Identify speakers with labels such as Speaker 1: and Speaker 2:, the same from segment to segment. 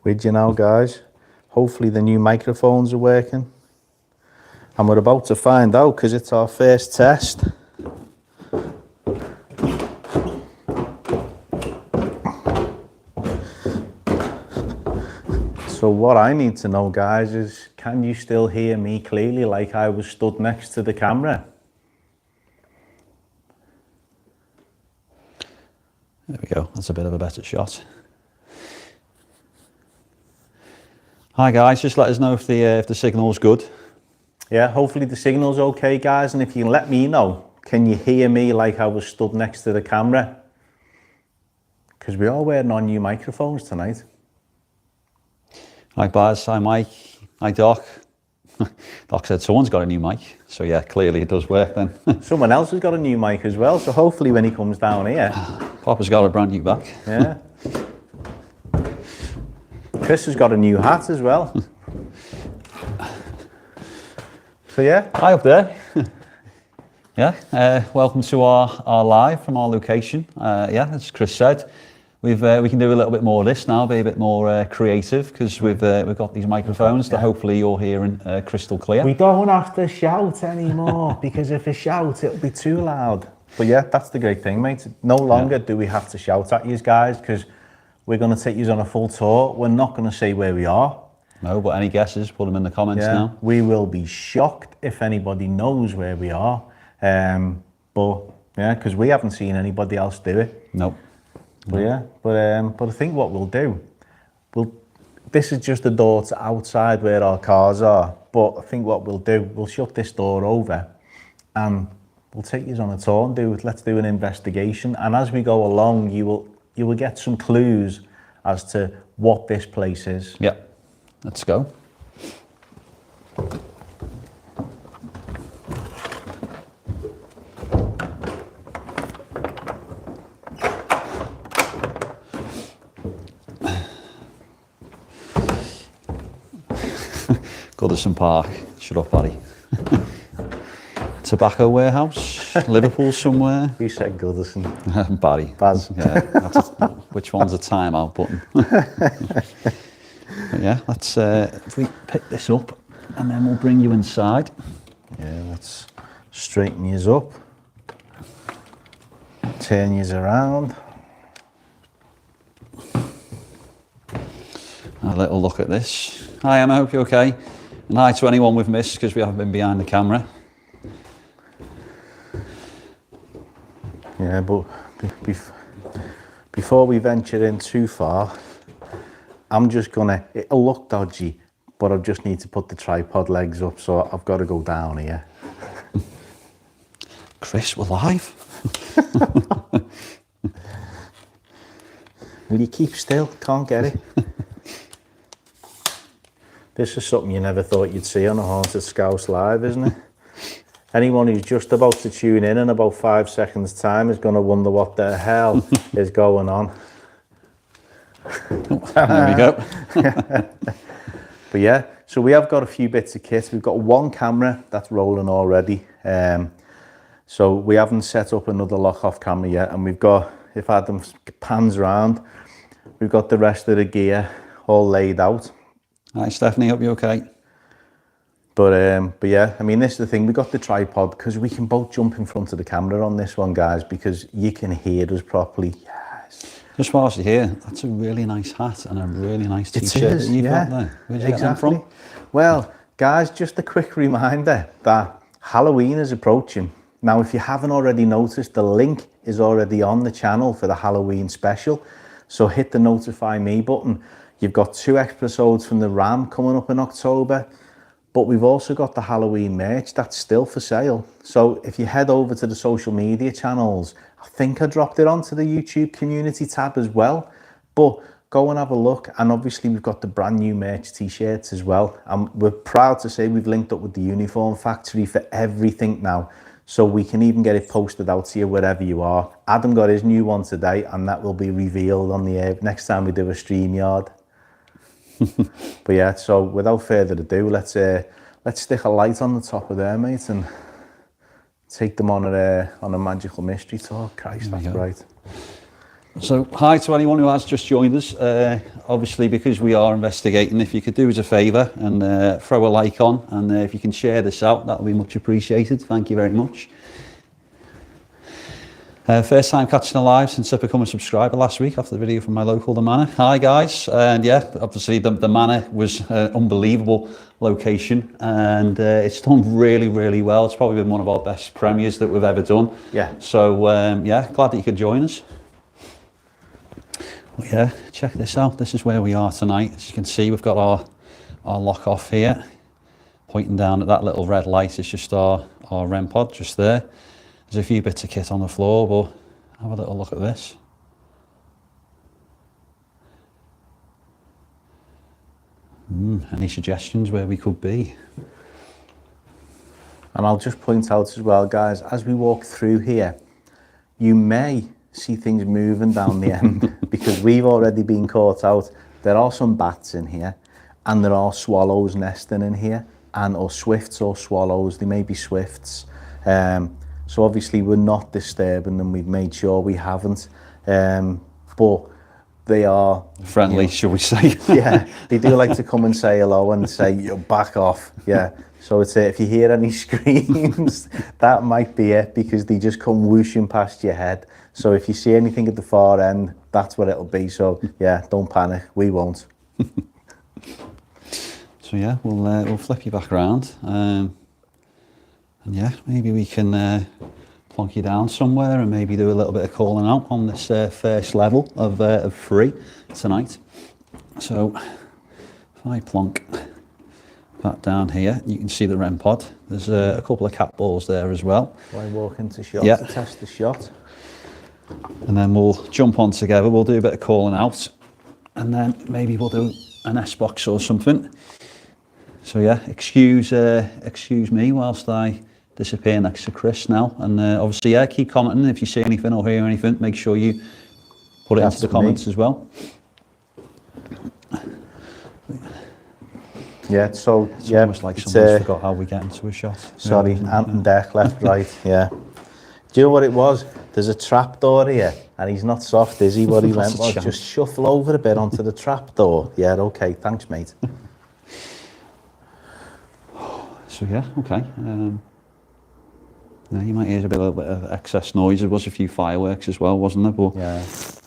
Speaker 1: with you now, guys. Hopefully the new microphones are working. And we're about to find out because it's our first test. So what I need to know, guys, is can you still hear me clearly like I was stood next to the camera?
Speaker 2: There we go, that's a bit of a better shot. Hi guys, just let us know if the signal's good.
Speaker 1: Yeah, hopefully the signal's okay, guys, and if you can let me know, can you hear me like I was stood next to the camera? Because we are wearing our new microphones tonight.
Speaker 2: Hi Baz, hi Mike, hi Doc. Doc said someone's got a new mic, so yeah, clearly it does work then.
Speaker 1: Someone else has got a new mic as well, so hopefully when he comes down here...
Speaker 2: Papa's got a brand new back.
Speaker 1: Yeah. Chris has got a new hat as well. So yeah.
Speaker 2: Hi up there. Yeah, welcome to our live from our location. Yeah, as Chris said, we can do a little bit more of this now, be a bit more creative because we've got these microphones that hopefully you're hearing crystal clear.
Speaker 1: We don't have to shout anymore because if we shout, it'll be too loud. But yeah, that's the great thing, mate. No longer do we have to shout at you guys because we're going to take you on a full tour. We're not going to say where we are.
Speaker 2: No, but any guesses, put them in the comments now.
Speaker 1: We will be shocked if anybody knows where we are. But yeah, because we haven't seen anybody else do it.
Speaker 2: Nope.
Speaker 1: But yeah, but I think what we'll do, this is just the door to outside where our cars are. But I think what we'll do, we'll shut this door over and we'll take you on a tour and let's do an investigation. And as we go along, you will get some clues as to what this place is.
Speaker 2: Yeah, let's go. Goodison Park. Shut up, Barry. Tobacco warehouse, Liverpool somewhere.
Speaker 1: We said Goodison.
Speaker 2: Barry.
Speaker 1: Baz.
Speaker 2: Yeah. Which one's a timeout button? But yeah, let's if we pick this up and then we'll bring you inside.
Speaker 1: Yeah, let's straighten yous up. Turn yous around.
Speaker 2: A little look at this. Hi Emma, hope you're okay. And hi to anyone we've missed because we haven't been behind the camera.
Speaker 1: Yeah, but before we venture in too far, I'm just gonna, it'll look dodgy, but I just need to put the tripod legs up, so I've got to go down here.
Speaker 2: Chris, we're live.
Speaker 1: Will you keep still? Can't get it. This is something you never thought you'd see on a Haunted Scouse Live, isn't it? Anyone who's just about to tune in about 5 seconds time is going to wonder what the hell is going on.
Speaker 2: There we go.
Speaker 1: But yeah, so we have got a few bits of kit. We've got one camera that's rolling already. So we haven't set up another lock-off camera yet. And we've got, if Adam pans around, we've got the rest of the gear all laid out.
Speaker 2: Hi Stephanie, hope you're okay.
Speaker 1: But yeah, I mean, this is the thing. We got the tripod because we can both jump in front of the camera on this one, guys, because you can hear us properly. Yes.
Speaker 2: Just whilst you're here, that's a really nice hat and a really nice t-shirt that you've got there. Where'd you get them from?
Speaker 1: Well, guys, just a quick reminder that Halloween is approaching. Now, if you haven't already noticed, the link is already on the channel for the Halloween special. So hit the notify me button. You've got 2 episodes from the Ram coming up in October. But we've also got the Halloween merch that's still for sale. So if you head over to the social media channels, I think I dropped it onto the YouTube community tab as well. But go and have a look. And obviously we've got the brand new merch t-shirts as well. And we're proud to say we've linked up with the Uniform Factory for everything now. So we can even get it posted out to you wherever you are. Adam got his new one today and that will be revealed on the air next time we do a StreamYard. But yeah, so without further ado, let's stick a light on the top of there, mate, and take them on a magical mystery tour. Christ, that's bright.
Speaker 2: So hi to anyone who has just joined us. Obviously, because we are investigating, if you could do us a favour and throw a like on, and if you can share this out, that would be much appreciated. Thank you very much. First time catching a live since I became a subscriber last week after the video from my local The Manor. Hi guys, and yeah, obviously the Manor was an unbelievable location, and it's done really, really well. It's probably been one of our best premieres that we've ever done.
Speaker 1: Yeah.
Speaker 2: So yeah, glad that you could join us. Well, yeah, check this out. This is where we are tonight. As you can see, we've got our lock off here, pointing down at that little red light. It's just our REM pod just there. There's a few bits of kit on the floor, but have a little look at this. Any suggestions where we could be?
Speaker 1: And I'll just point out as well, guys, as we walk through here, you may see things moving down the end because we've already been caught out. There are some bats in here, and there are swallows nesting in here, and or swifts or swallows. They may be swifts. So obviously we're not disturbing them. We've made sure we haven't. But they are
Speaker 2: friendly, shall we say?
Speaker 1: Yeah, they do like to come and say hello and say, "You back off." Yeah. So it's if you hear any screams, that might be it, because they just come whooshing past your head. So if you see anything at the far end, that's what it'll be. So yeah, don't panic. We won't.
Speaker 2: So yeah, we'll flip you back around. And yeah, maybe we can plonk you down somewhere and maybe do a little bit of calling out on this first level of 3 tonight. So if I plonk that down here, you can see the REM pod. There's a couple of cat balls there as well.
Speaker 1: So I walk into shot to test the shot.
Speaker 2: And then we'll jump on together, we'll do a bit of calling out, and then maybe we'll do an S-box or something. So yeah, excuse me whilst I disappear next to Chris now, and obviously yeah, keep commenting if you see anything or hear anything. Make sure you put it into the comments as well. Yeah, so
Speaker 1: it's
Speaker 2: almost like someone's forgot how we get into a shot.
Speaker 1: Sorry, ant and deck, left, right. Yeah. Do you know what it was? There's a trap door here, and he's not soft, is he? What he went was just shuffle over a bit onto the trap door. Yeah, okay, thanks, mate.
Speaker 2: So yeah, okay. Yeah, you might hear a little bit of excess noise. There was a few fireworks as well, wasn't there? But,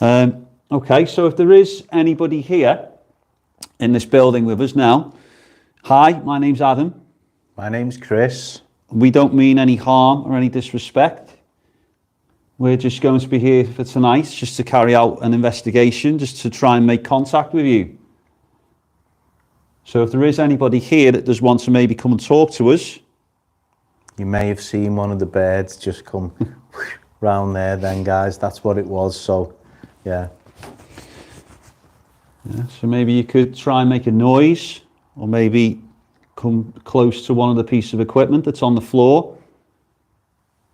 Speaker 1: yeah.
Speaker 2: Okay, so if there is anybody here in this building with us now, hi, my name's Adam.
Speaker 1: My name's Chris.
Speaker 2: We don't mean any harm or any disrespect. We're just going to be here for tonight, just to carry out an investigation, just to try and make contact with you. So if there is anybody here that does want to maybe come and talk to us.
Speaker 1: You may have seen one of the birds just come round there then, guys. That's what it was, so yeah.
Speaker 2: Yeah. So maybe you could try and make a noise, or maybe come close to one of the pieces of equipment that's on the floor.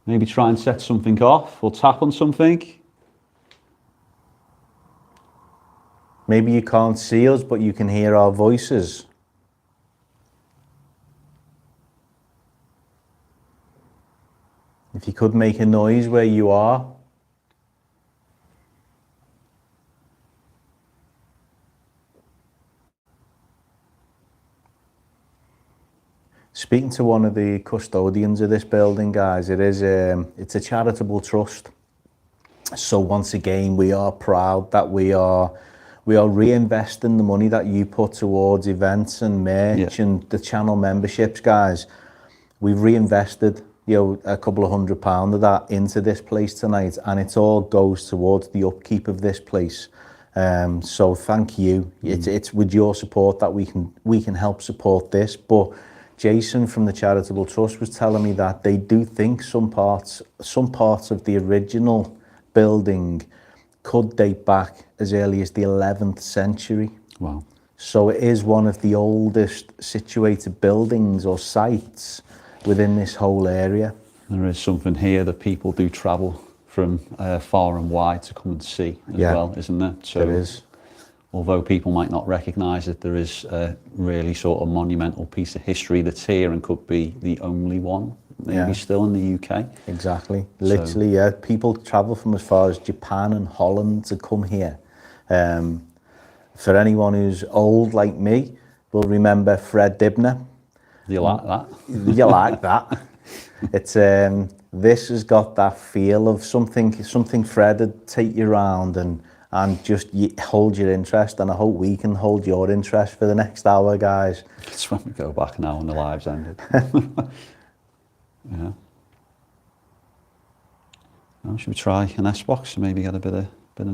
Speaker 2: Maybe try and set something off, or tap on something.
Speaker 1: Maybe you can't see us, but you can hear our voices. If you could make a noise where you are. Speaking to one of the custodians of this building, guys, it's a charitable trust. So once again, we are proud that we are reinvesting the money that you put towards events and merch and the channel memberships, guys. We've reinvested, a couple of £100 of that into this place tonight, and it all goes towards the upkeep of this place. So thank you. It's with your support that we can help support this. But Jason from the Charitable Trust was telling me that they do think some parts of the original building could date back as early as the 11th century.
Speaker 2: Wow.
Speaker 1: So it is one of the oldest situated buildings or sites within this whole area.
Speaker 2: There is something here that people do travel from far and wide to come and see as well, isn't there? So
Speaker 1: there is.
Speaker 2: Although people might not recognise it, there is a really sort of monumental piece of history that's here and could be the only one maybe
Speaker 1: Yeah.
Speaker 2: still in the UK.
Speaker 1: Exactly. Literally, yeah. People travel from as far as Japan and Holland to come here. For anyone who's old like me, will remember Fred Dibner.
Speaker 2: Do you like that?
Speaker 1: You like that? It's this has got that feel of something Fred would take you around and just hold your interest, and I hope we can hold your interest for the next hour, guys.
Speaker 2: It's when we go back now and the live's ended. Yeah. Well, should we try an S-Box and maybe get a bit of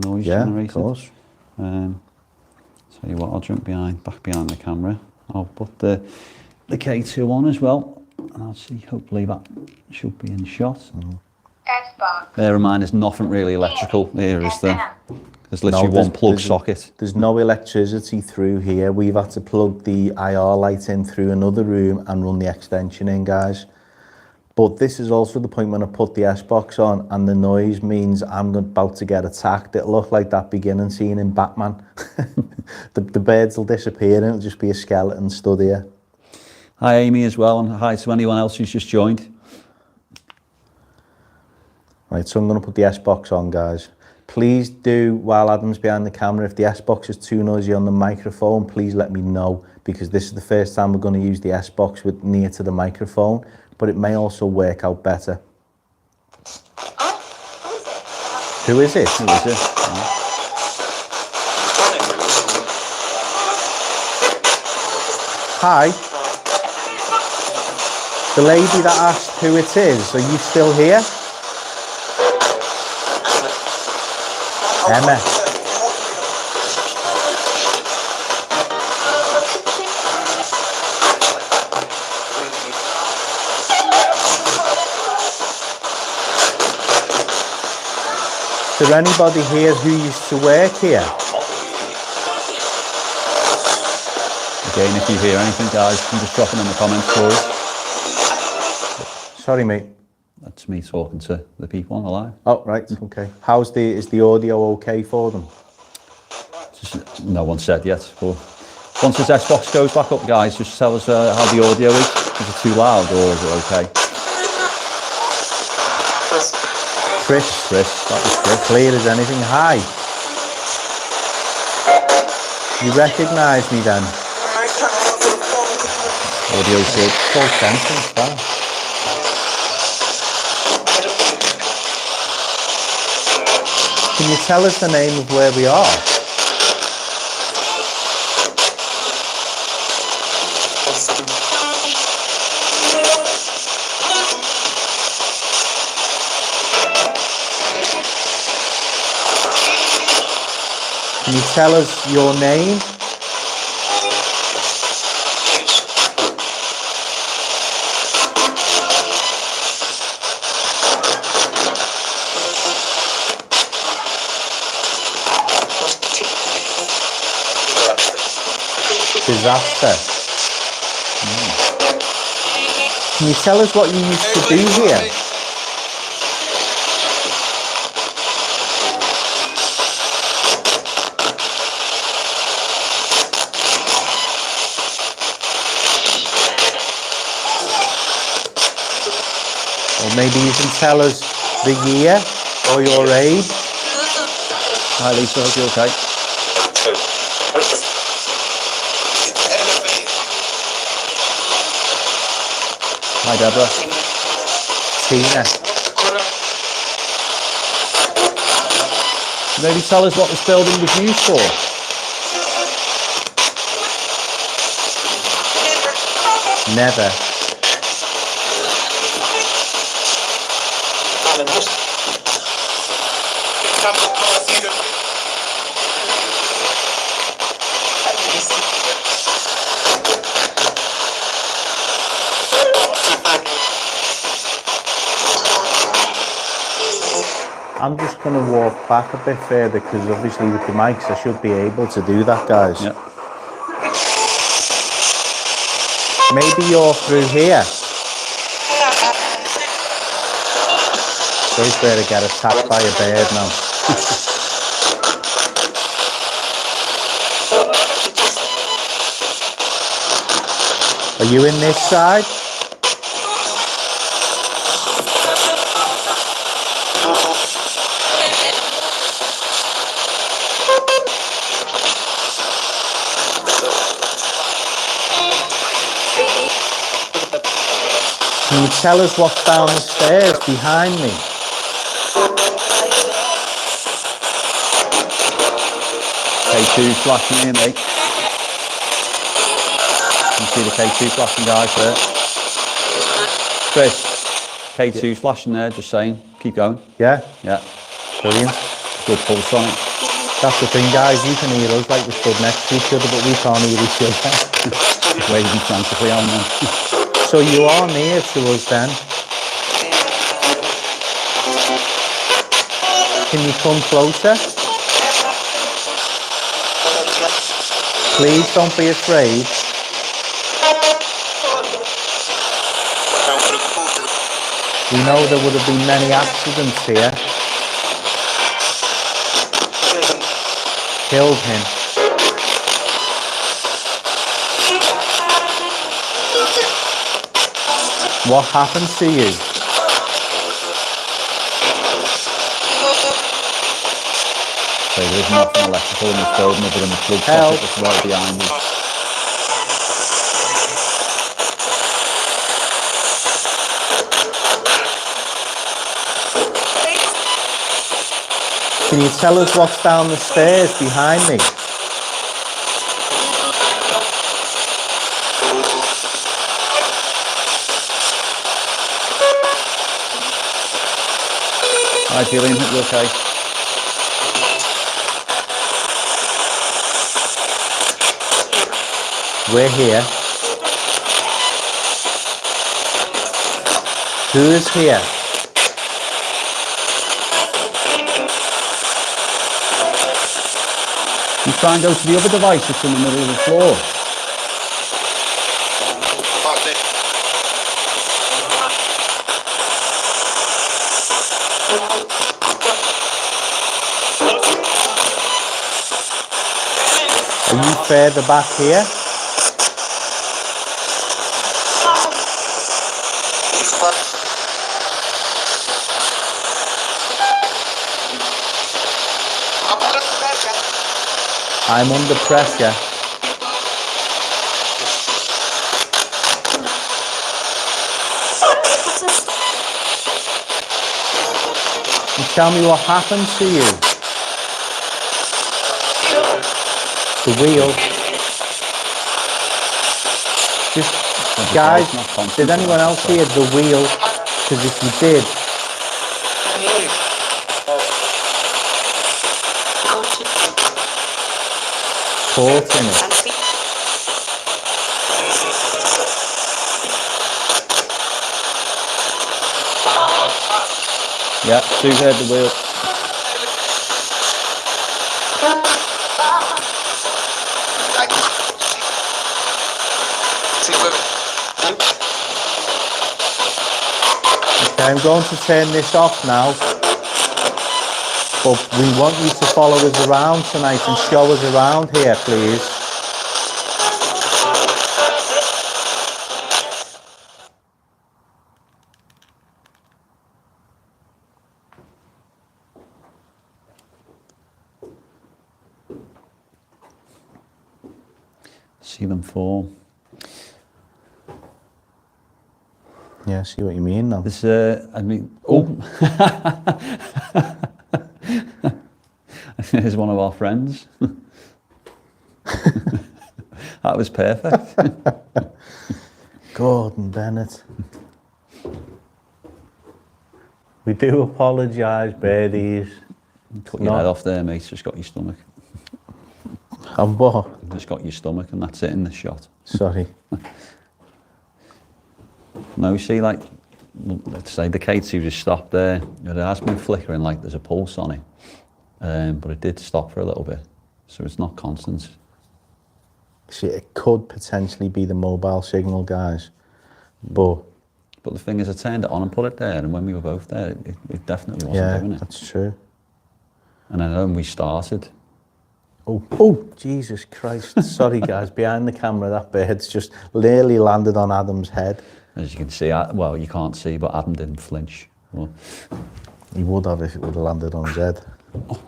Speaker 2: noise generated?
Speaker 1: Of course.
Speaker 2: Tell you what, I'll jump back behind the camera. I'll put the K2 on as well, and I'll see. Hopefully that should be in shot.
Speaker 3: S-Box.
Speaker 2: Bear in mind, there's nothing really electrical here, is there? There's literally one plug socket.
Speaker 1: There's no electricity through here. We've had to plug the IR light in through another room and run the extension in, guys. But this is also the point when I put the S-Box on and the noise means I'm about to get attacked. It'll look like that beginning scene in Batman. the birds will disappear and it'll just be a skeleton stood here.
Speaker 2: Hi Amy as well, and hi to anyone else who's just joined.
Speaker 1: Right, so I'm going to put the S-Box on, guys. Please do, while Adam's behind the camera, if the S-Box is too noisy on the microphone, please let me know, because this is the first time we're going to use the S-Box with near to the microphone, but it may also work out better. Who is it?
Speaker 2: Who is it?
Speaker 1: Hi. The lady that asked who it is, are you still here? Emma. Is there anybody here who used to work here?
Speaker 2: Again, if you hear anything, guys, you can just drop it in the comments for us.
Speaker 1: Sorry, mate.
Speaker 2: That's me talking to the people on the live.
Speaker 1: Oh, right, okay. Is the audio okay for them?
Speaker 2: Just, no one said yet, but once this S-Box goes back up, guys, just tell us how the audio is. Is it too loud or is it okay?
Speaker 1: Chris,
Speaker 2: that was Chris.
Speaker 1: clear as anything. Hi. You recognise me then?
Speaker 2: Audio's good.
Speaker 1: Full sentence, that. Can you tell us the name of where we are? Can you tell us your name? Disaster. Can you tell us what you used to do here? Or maybe you can tell us the year or your age.
Speaker 2: Hi Lisa, hope you're okay. Hi Deborah.
Speaker 1: Tina.
Speaker 2: Maybe tell us what this building was used for.
Speaker 1: Never. I'm just going to walk back a bit further because obviously with the mics I should be able to do that, guys.
Speaker 2: Yep.
Speaker 1: Maybe you're through here. Don't better get attacked by a bird now. Are you in this side? tell us what's down the stairs behind me?
Speaker 2: K2 flashing here, mate. You see the K2 flashing, guys, there. Chris, K2's flashing there, just saying. Keep going.
Speaker 1: Yeah?
Speaker 2: Yeah.
Speaker 1: Brilliant.
Speaker 2: Good pulse on it.
Speaker 1: That's the thing, guys. You can hear us like we're stood next to each other, but we can't hear each other.
Speaker 2: Waving frantically on them.
Speaker 1: So you are near to us then. Can you come closer? Please don't be afraid. We know there would have been many accidents here. Killed him. What happened to you?
Speaker 2: So there isn't nothing electrical in this building other than the plug
Speaker 1: Help.
Speaker 2: socket that's right behind us.
Speaker 1: Can you tell us what's down the stairs behind me?
Speaker 2: Hi Julian, you okay?
Speaker 1: We're here. Who is here?
Speaker 2: You try and go to the other device that's in the middle of the floor.
Speaker 1: Are you further back here? I'm under pressure. And tell me what happened to you. The wheel. Just, guys, did anyone else hear the wheel? Because if you did, caught in it.
Speaker 2: Yeah, Sue's heard the wheel.
Speaker 1: Okay, I'm going to turn this off now. But we want you to follow us around tonight and show us around here, please.
Speaker 2: See them fall.
Speaker 1: Yeah, I see what you mean now.
Speaker 2: This, I mean, oh. Here's one of our friends. That was perfect.
Speaker 1: Gordon Bennett. We do apologise, birdies.
Speaker 2: Cut your head off there, mate. Just got your stomach.
Speaker 1: And what?
Speaker 2: Just got your stomach, and that's it in the shot.
Speaker 1: Sorry.
Speaker 2: No, you see, like, let's say the K2 just stopped there. It has been flickering like there's a pulse on it. But it did stop for a little bit. So it's not constant.
Speaker 1: See, it could potentially be the mobile signal, guys. But
Speaker 2: the thing is, I turned it on and put it there, and when we were both there, it definitely wasn't doing it.
Speaker 1: That's true.
Speaker 2: And then when we started...
Speaker 1: Oh, Jesus Christ. Sorry, guys. Behind the camera, that bird's just nearly landed on Adam's head.
Speaker 2: As you can see, well, you can't see, but Adam didn't flinch. Well,
Speaker 1: he would have if it would have landed on his head. Oh.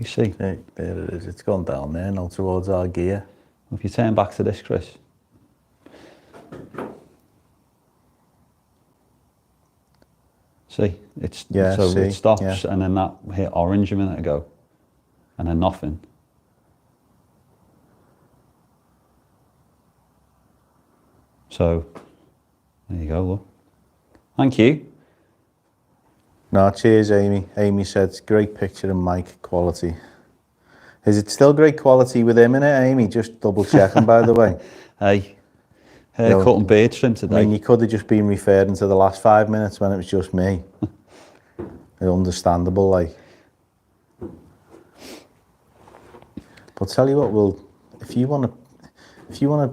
Speaker 2: see.
Speaker 1: There it is. It's gone down there now towards our gear.
Speaker 2: If you turn back to this, Chris. See, it stops, and then that hit orange a minute ago, and then nothing. So, there you go, look. Thank you.
Speaker 1: No, cheers, Amy. Amy said it's great picture and mic quality. Is it still great quality with him in it, Amy? Just double checking, by the way.
Speaker 2: Hey, haircut and beard trim today.
Speaker 1: I mean, you could have just been referring to the last 5 minutes when it was just me. Understandable, like. But tell you what, if you want to, do you want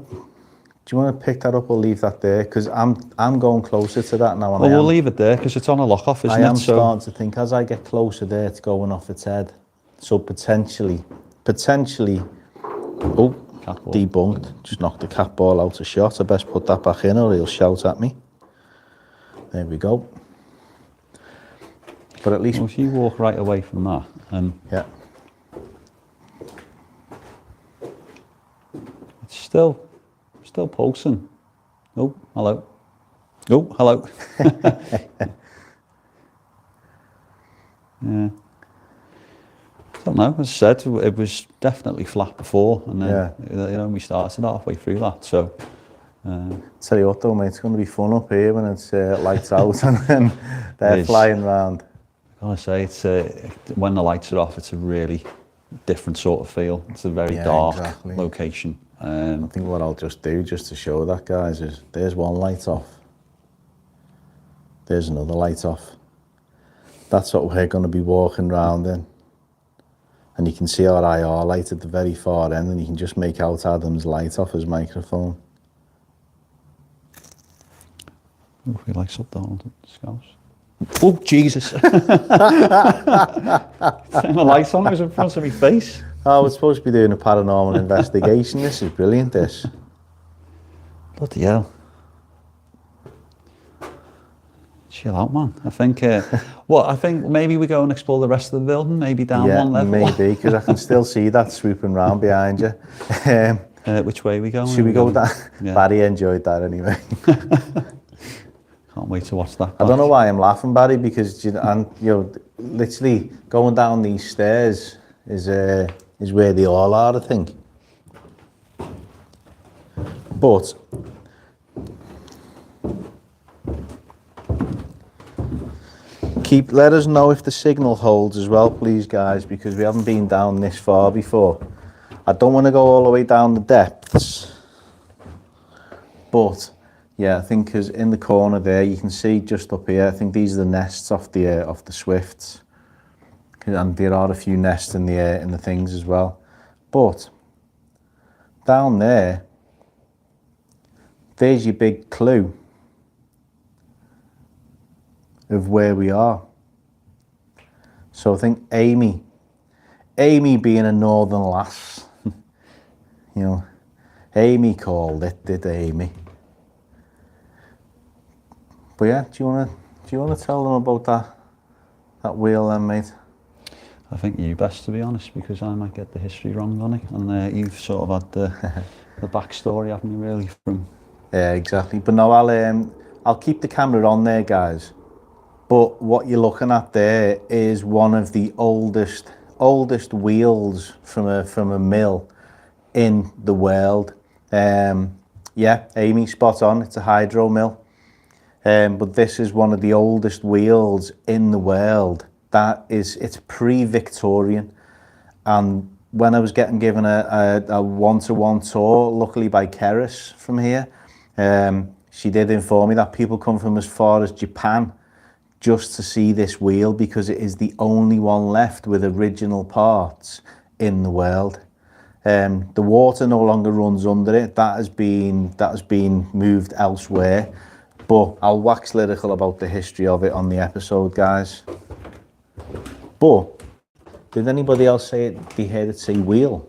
Speaker 1: to pick that up or leave that there? Because I'm going closer to that now.
Speaker 2: Well, we'll leave it there because it's on a lock off, isn't it?
Speaker 1: I am starting to think as I get closer there, it's going off its head. So potentially, oh, debunked. Just knocked the cat ball out of shot. I best put that back in or he'll shout at me. There we go. But at least...
Speaker 2: Well, if you walk right away from that,
Speaker 1: yeah.
Speaker 2: It's still pulsing. Oh, hello. Oh, hello. Yeah. I don't know, as I said, it was definitely flat before, and then we started halfway through that, so...
Speaker 1: Tell you what though, mate, it's going to be fun up here when it's lights out and then they're flying around.
Speaker 2: I gotta say, it's when the lights are off, it's a really different sort of feel. It's a very dark location.
Speaker 1: I think what I'll just do, just to show that, guys, is there's one light off. There's another light off. That's what we're going to be walking around in. And you can see our IR light at the very far end, and you can just make out Adam's light off his microphone.
Speaker 2: Oh, he likes up down the Scouse. Oh, Jesus. Turn the lights on, it was in front of my face.
Speaker 1: Oh, we're supposed to be doing a paranormal investigation. This is brilliant, this.
Speaker 2: Bloody hell. Chill out, man. I think, I think maybe we go and explore the rest of the building, maybe down one level.
Speaker 1: Maybe, because I can still see that swooping round behind you.
Speaker 2: Which way are we going?
Speaker 1: Should we go with that? Yeah. Barry enjoyed that anyway.
Speaker 2: Can't wait to watch that.
Speaker 1: I don't know why I'm laughing, Barry, because literally going down these stairs is where they all are, I think. But let us know if the signal holds as well, please, guys, because we haven't been down this far before. I don't want to go all the way down the depths, but yeah, I think because in the corner there, you can see just up here, I think these are the nests off the swifts, and there are a few nests in the things as well. But down there's your big clue of where we are. So I think Amy being a northern lass, Amy called it, did Amy? But yeah, do you want to tell them about that wheel then, mate?
Speaker 2: I think you best, to be honest, because I might get the history wrong on it, and you've sort of had the backstory, haven't you, really? From
Speaker 1: yeah, exactly. But no, I'll keep the camera on there, guys. But what you're looking at there is one of the oldest wheels from a mill in the world. Yeah, Amy, spot on. It's a hydro mill. But this is one of the oldest wheels in the world. It's pre-Victorian. And when I was getting given a one-to-one tour, luckily by Keris from here, she did inform me that people come from as far as Japan just to see this wheel, because it is the only one left with original parts in the world. The water no longer runs under it. That has been moved elsewhere. But I'll wax lyrical about the history of it on the episode, guys. But did anybody else say they heard it say wheel?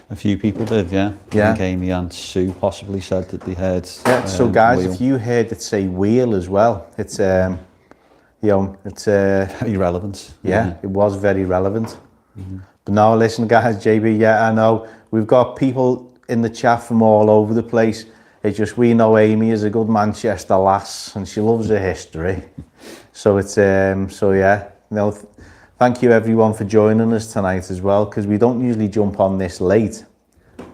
Speaker 2: A few people did, yeah.
Speaker 1: Yeah.
Speaker 2: I think Amy and Sue possibly said that they heard.
Speaker 1: Yeah. So guys,
Speaker 2: wheel.
Speaker 1: If you heard it say wheel as well, it's it's
Speaker 2: very relevant.
Speaker 1: Yeah, it was very relevant.
Speaker 2: Mm-hmm.
Speaker 1: But no, listen, guys, JB, yeah, I know we've got people in the chat from all over the place. It's just we know Amy is a good Manchester lass and she loves her history. So it's so yeah. No, thank you everyone for joining us tonight as well, because we don't usually jump on this late,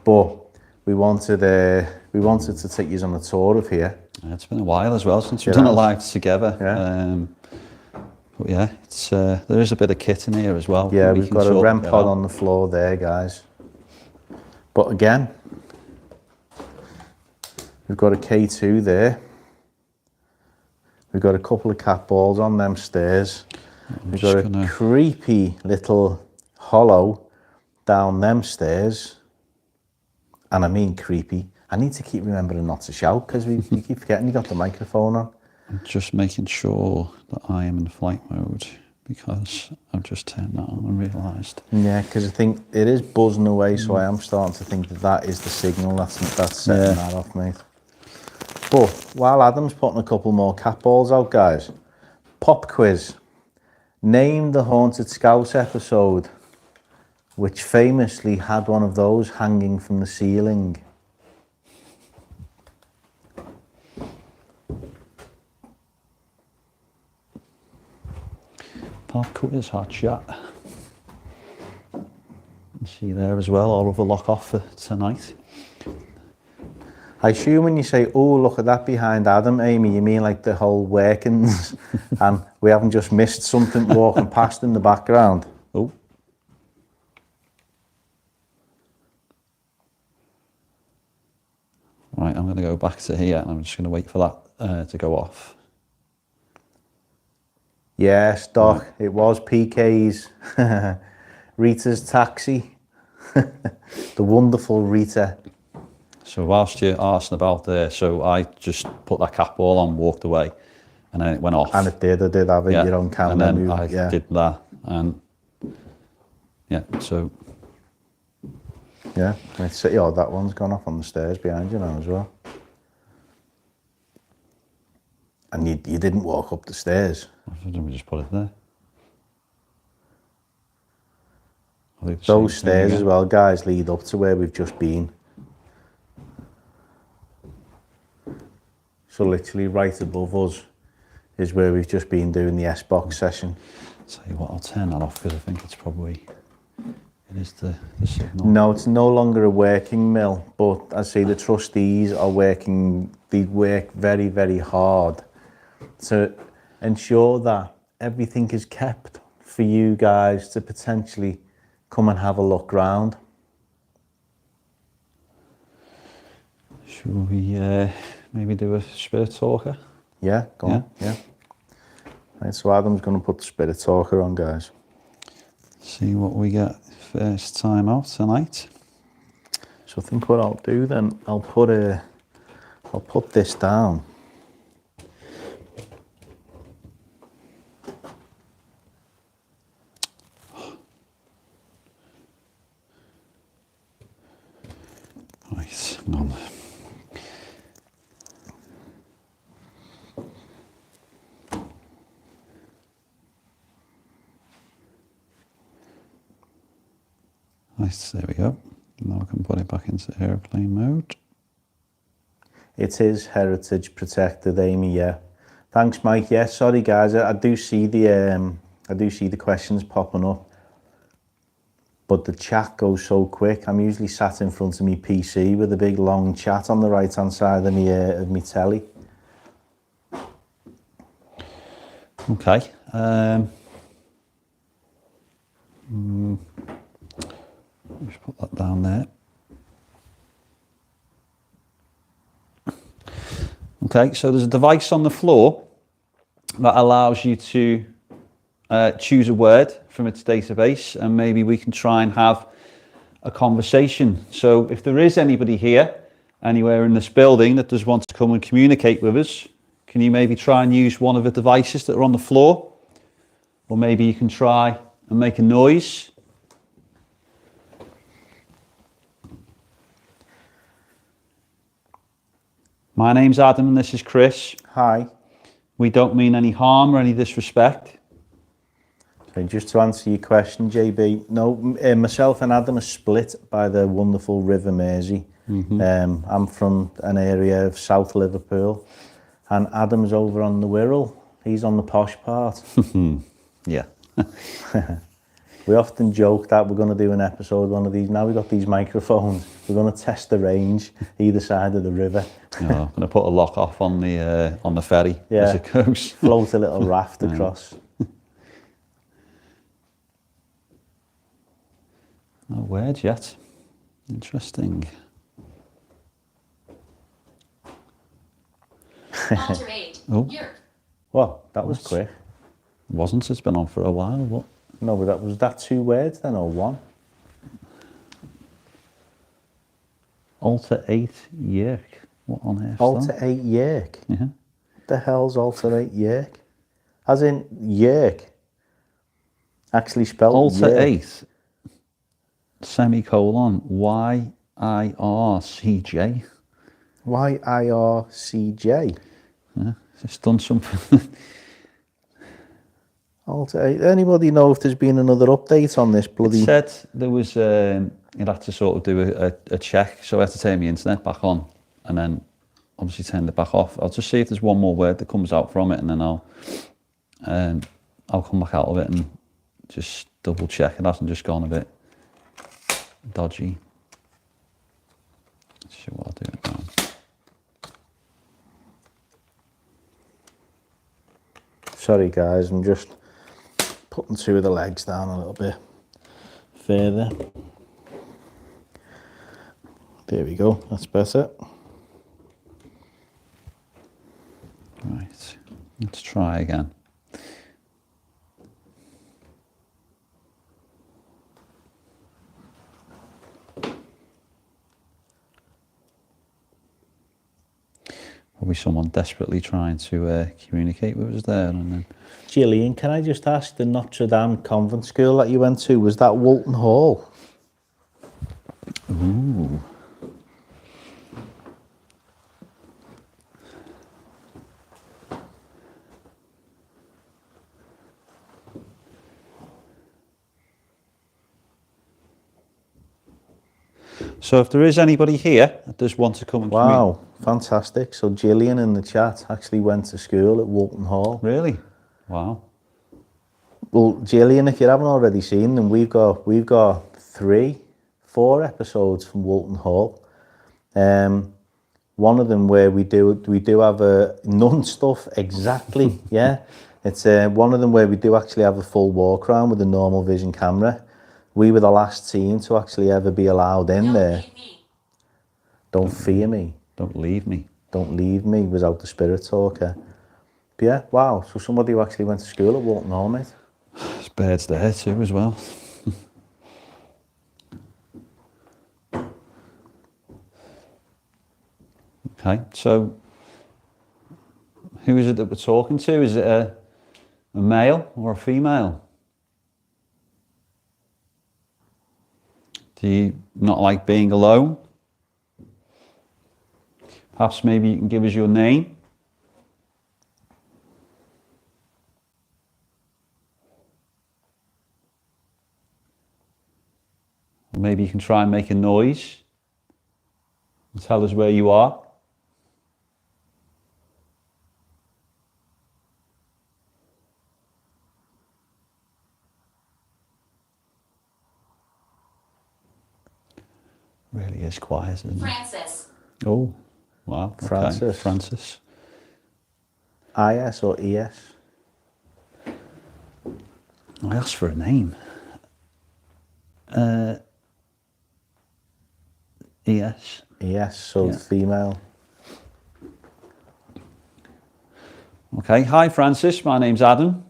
Speaker 1: but we wanted to take you on a tour of here.
Speaker 2: Yeah, it's been a while as well since we've done a live together.
Speaker 1: Yeah.
Speaker 2: But yeah, it's there is a bit of kit in here as well.
Speaker 1: Yeah, we've got a REM pod on the floor there, guys. But again, we've got a K2 there. We've got a couple of cat balls on them stairs. We've got a creepy little hollow down them stairs. And I mean creepy. I need to keep remembering not to shout because we keep forgetting you got the microphone on.
Speaker 2: I'm just making sure that I am in flight mode because I've just turned that on and realised.
Speaker 1: Yeah, because I think it is buzzing away, so I am starting to think that is the signal that's setting that off, mate. But while Adam's putting a couple more cat balls out, guys, pop quiz. Name the Haunted Scouse episode which famously had one of those hanging from the ceiling.
Speaker 2: Pop quiz, hot shot. See there as well, our other lock off for tonight.
Speaker 1: I assume when you say, oh, look at that behind Adam, Amy, you mean like the whole workings and we haven't just missed something walking past in the background.
Speaker 2: Oh. Right, I'm going to go back to here and I'm just going to wait for that to go off.
Speaker 1: Yes, Doc, it was PK's. Rita's taxi. The wonderful Rita.
Speaker 2: So whilst you're arsing about there, so I just put that cat ball on, walked away, and then it went off.
Speaker 1: And it did, I did have it, your own camera.
Speaker 2: And then
Speaker 1: move,
Speaker 2: I did that, and yeah, so.
Speaker 1: Yeah, that one's gone off on the stairs behind you now as well. And you didn't walk up the stairs.
Speaker 2: We just put it there.
Speaker 1: Those stairs as well, guys, lead up to where we've just been. So literally right above us is where we've just been doing the S-Box session.
Speaker 2: Tell you what, I'll turn that off because I think it's probably, it is the signal.
Speaker 1: No, it's no longer a working mill, but I say the trustees are working, they work very, very hard to ensure that everything is kept for you guys to potentially come and have a look round.
Speaker 2: Should we maybe do a spirit talker?
Speaker 1: Yeah, go on, yeah. Right, so Adam's going to put the spirit talker on, guys.
Speaker 2: See what we get first time out tonight.
Speaker 1: So I think what I'll do then, I'll put this down.
Speaker 2: Right, hang on. Nice, there we go. Now I can put it back into airplane mode.
Speaker 1: It is heritage protected, Amy, yeah. Thanks, Mike. Yeah, sorry guys, I do see the questions popping up. But the chat goes so quick. I'm usually sat in front of me PC with a big long chat on the right hand side of me telly.
Speaker 2: Okay. Just put that down there. Okay, so there's a device on the floor that allows you to choose a word from its database, and maybe we can try and have a conversation. So if there is anybody here, anywhere in this building that does want to come and communicate with us, can you maybe try and use one of the devices that are on the floor? Or maybe you can try and make a noise. My name's Adam and this is Chris.
Speaker 1: Hi.
Speaker 2: We don't mean any harm or any disrespect.
Speaker 1: So just to answer your question, JB, no, myself and Adam are split by the wonderful River Mersey. I'm from an area of South Liverpool, and Adam's over on the Wirral. He's on the posh part.
Speaker 2: Yeah.
Speaker 1: We often joke that we're going to do an episode, one of these. Now we've got these microphones, we're going to test the range either side of the river.
Speaker 2: I'm going to put a lock off on the ferry as it goes.
Speaker 1: Float a little raft across.
Speaker 2: No words yet. Interesting.
Speaker 3: Alterate.
Speaker 2: Oh.
Speaker 1: Well, that was quick.
Speaker 2: Wasn't. It's been on for a while. What?
Speaker 1: No, but was that 2 words then, or 1?
Speaker 2: Alterate yerk. What on earth?
Speaker 1: Alterate yerk.
Speaker 2: Yeah.
Speaker 1: What the hell's alterate yerk? As in yerk. Actually spelled yerk.
Speaker 2: Alterate. Semicolon. YIRCJ.
Speaker 1: YIRCJ.
Speaker 2: Yeah. Just done something.
Speaker 1: Alterate. Anybody know if there's been another update on this bloody...
Speaker 2: It said there was, you'd have to sort of do a check, so I had to turn my internet back on and then obviously turn it back off. I'll just see if there's one more word that comes out from it, and then I'll come back out of it and just double check it hasn't just gone a bit dodgy. Let's see what I'll do it now.
Speaker 1: Sorry guys, I'm just putting 2 of the legs down a little bit further. There we go, that's better.
Speaker 2: Right, let's try again. Probably someone desperately trying to communicate with us there. And then...
Speaker 1: Gillian, can I just ask, the Notre Dame convent school that you went to, was that Woolton Hall?
Speaker 2: Ooh. So if there is anybody here that does want to come and
Speaker 1: Wow, fantastic. So Gillian in the chat actually went to school at Woolton Hall.
Speaker 2: Really? Wow.
Speaker 1: Well, Gillian, if you haven't already seen them, we've got 4 episodes from Woolton Hall. One of them where we do have a nun stuff exactly. Yeah, it's one of them where we do actually have a full walk around with a normal vision camera. We were the last team to actually ever be allowed in there. Don't fear me.
Speaker 2: Don't leave me.
Speaker 1: Don't leave me was out the spirit talker. But yeah, wow. So somebody who actually went to school at Woolton Hall, mate.
Speaker 2: There's birds there too as well. Okay, so who is it that we're talking to? Is it a male or a female? Do you not like being alone? Perhaps maybe you can give us your name. Or maybe you can try and make a noise and tell us where you are. Really is quiet, isn't it?
Speaker 3: Francis.
Speaker 2: Oh, wow. Okay.
Speaker 1: Francis.
Speaker 2: Francis.
Speaker 1: IS or ES?
Speaker 2: I asked for a name. ES.
Speaker 1: ES, so
Speaker 2: Yeah.
Speaker 1: female.
Speaker 2: Okay. Hi, Francis. My name's Adam.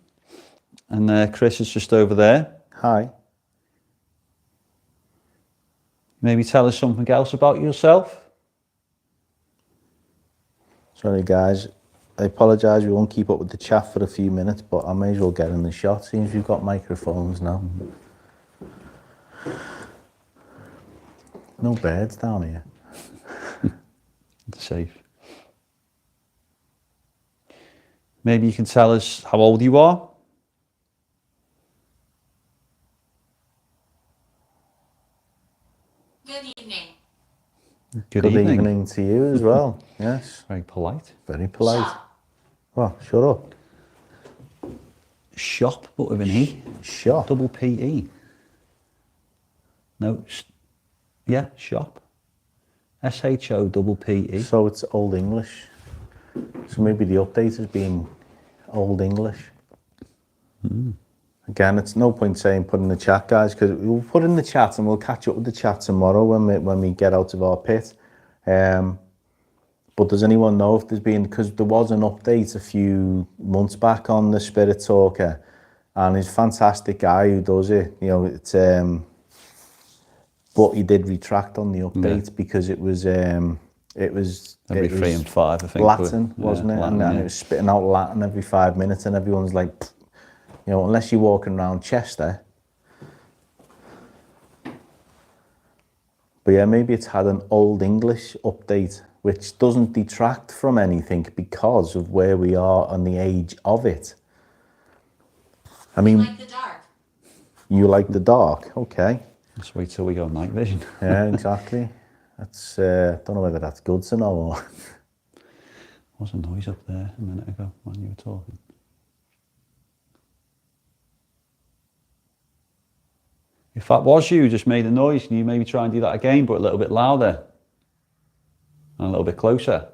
Speaker 2: And Chris is just over there.
Speaker 1: Hi.
Speaker 2: Maybe tell us something else about yourself.
Speaker 1: Sorry guys, I apologise, we won't keep up with the chat for a few minutes, but I may as well get in the shot, seems we've got microphones now. No birds down here.
Speaker 2: It's safe. Maybe you can tell us how old you are. Good
Speaker 1: Good
Speaker 2: evening.
Speaker 1: evening to you as well. Yes,
Speaker 2: Very polite.
Speaker 1: very polite. Well, shut up.
Speaker 2: Shop, but with an E.
Speaker 1: Shop.
Speaker 2: Double P-E. No, yeah, shop. S-H-O double P-E.
Speaker 1: So it's Old English. So maybe the update has been Old English. Again, it's no point saying put in the chat, guys, because we'll put in the chat and we'll catch up with the chat tomorrow when we get out of our pit. But does anyone know if there's been, because there was an update a few months back on the Spirit Talker, and he's a fantastic guy who does it. You know, it's but he did retract on the update because it was
Speaker 2: Every 3 and 5, I think.
Speaker 1: Latin, wasn't it?
Speaker 2: Latin,
Speaker 1: and it was spitting out Latin every 5 minutes, and everyone's like, you know, unless you're walking around Chester. But yeah, maybe it's had an Old English update, which doesn't detract from anything because of where we are on the age of it. I mean,
Speaker 3: Like the dark.
Speaker 1: you like the dark, okay.
Speaker 2: Let's wait till we go night vision.
Speaker 1: Yeah, exactly. That's, don't know whether that's good to know or...
Speaker 2: There was a noise up there a minute ago when you were talking. If that was you, just made a noise, can you maybe try and do that again, but a little bit louder? And a little bit closer?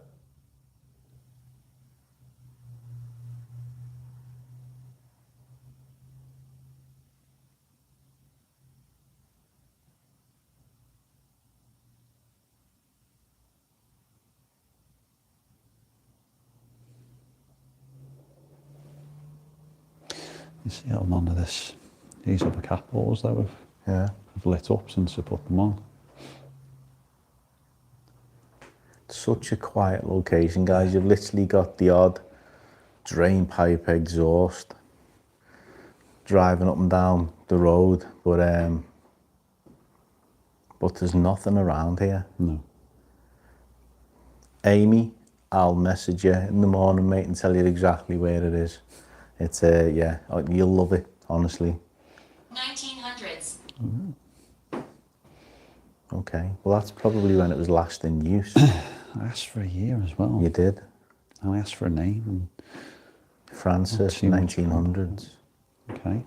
Speaker 2: You see how none of this, these other cat balls though have lit up since I put them on.
Speaker 1: Such a quiet location, guys. You've literally got the odd drain pipe exhaust driving up and down the road, but there's nothing around here.
Speaker 2: No.
Speaker 1: Amy, I'll message you in the morning, mate, and tell you exactly where it is. It's yeah, you'll love it, honestly.
Speaker 3: 1900s.
Speaker 1: Okay, well that's probably when it was last in use.
Speaker 2: I asked for a year as well.
Speaker 1: You did.
Speaker 2: And I asked for a name. And
Speaker 1: Francis,
Speaker 2: too much
Speaker 1: 1900s.
Speaker 2: okay.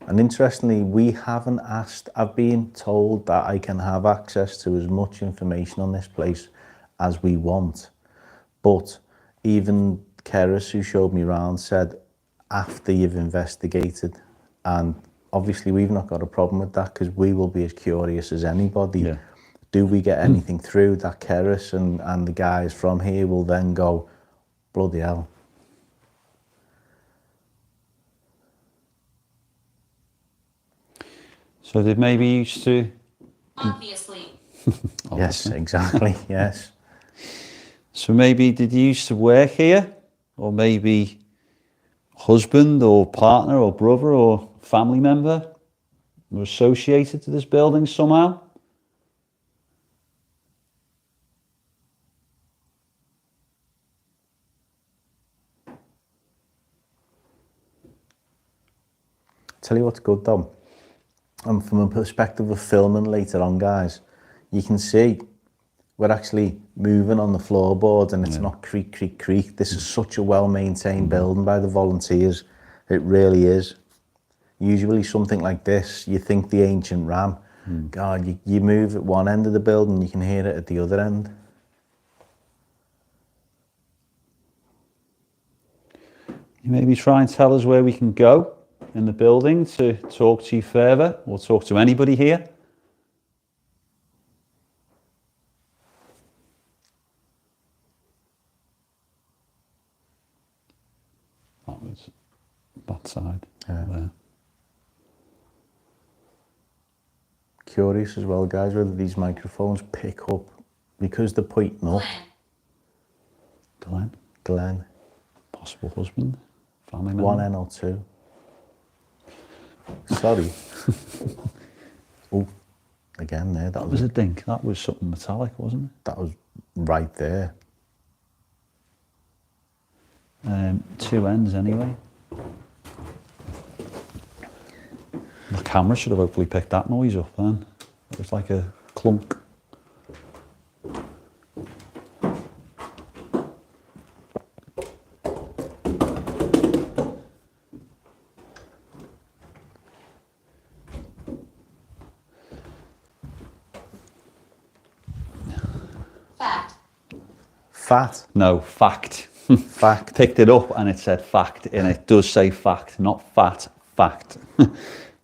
Speaker 1: And interestingly, we haven't asked. I've been told that I can have access to as much information on this place as we want. But even Keris, who showed me around, said after you've investigated, and obviously we've not got a problem with that because we will be as curious as anybody.
Speaker 2: Yeah.
Speaker 1: Do we get anything through that Keris and the guys from here will then go, bloody hell.
Speaker 2: So they maybe used to...
Speaker 3: Obviously.
Speaker 1: Yes, exactly, yes.
Speaker 2: So maybe did you used to work here? Or maybe husband or partner or brother or family member were associated to this building somehow?
Speaker 1: Tell you what's good though, and from a perspective of filming later on, guys, you can see we're actually moving on the floorboards and it's not creak, creak, creak. This is such a well-maintained building by the volunteers. It really is. Usually something like this, you think the ancient ram. God, you move at one end of the building, you can hear it at the other end.
Speaker 2: You maybe try and tell us where we can go in the building to talk to you further or talk to anybody here. That was that side there.
Speaker 1: Curious as well, guys, whether these microphones pick up because they're pointing up. Glenn.
Speaker 2: Possible husband, family member.
Speaker 1: 1 N or 2. Sorry. Oh, again there.
Speaker 2: That was a dink. That was something metallic, wasn't it?
Speaker 1: That was right there.
Speaker 2: 2 ends anyway. The camera should have hopefully picked that noise up then. It was like a clunk.
Speaker 1: Fat.
Speaker 2: No, fact.
Speaker 1: Fact.
Speaker 2: Picked it up and it said fact, and it does say fact, not fat, fact.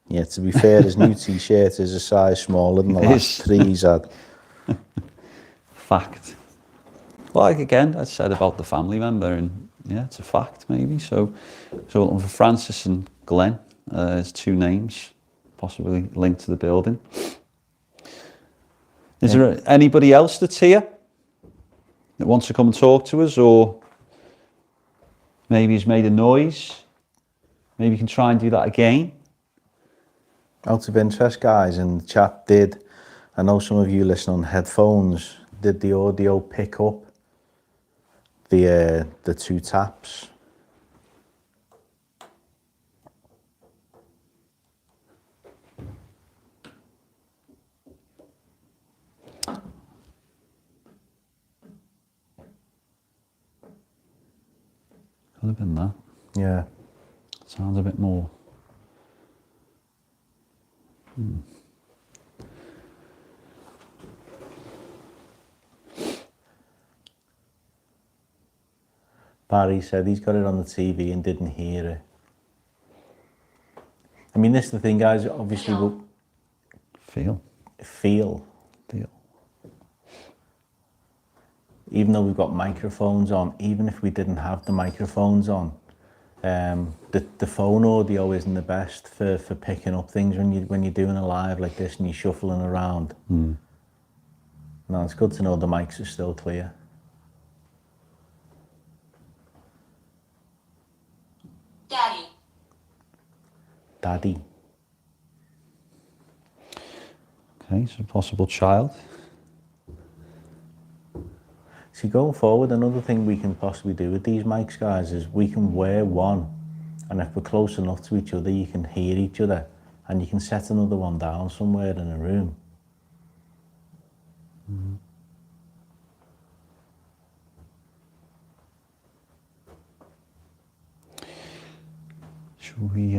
Speaker 1: Yeah, to be fair, his new t-shirt is a size smaller than the
Speaker 2: It
Speaker 1: last
Speaker 2: is.
Speaker 1: 3 he's had.
Speaker 2: Fact. Like again, I said about the family member, and yeah, it's a fact maybe. So looking for Francis and Glenn. There's 2 names, possibly linked to the building. Is there anybody else that's here that wants to come and talk to us, or maybe has made a noise? Maybe you can try and do that again.
Speaker 1: Out of interest, guys, in the chat, I know some of you listen on headphones, did the audio pick up the 2 taps?
Speaker 2: Could have been that.
Speaker 1: Yeah.
Speaker 2: Sounds a bit more.
Speaker 1: Barry said he's got it on the TV and didn't hear it. I mean, this is the thing, guys. Obviously, we'll
Speaker 2: Feel.
Speaker 1: feel,
Speaker 2: Feel.
Speaker 1: even though we've got microphones on, even if we didn't have the microphones on, the phone audio isn't the best for picking up things when you're doing a live like this and you're shuffling around. No, it's good to know the mics are still clear.
Speaker 3: Daddy.
Speaker 1: Daddy.
Speaker 2: Okay, so possible child.
Speaker 1: See, going forward, another thing we can possibly do with these mics, guys, is we can wear one, and if we're close enough to each other, you can hear each other, and you can set another one down somewhere in a room.
Speaker 2: Should we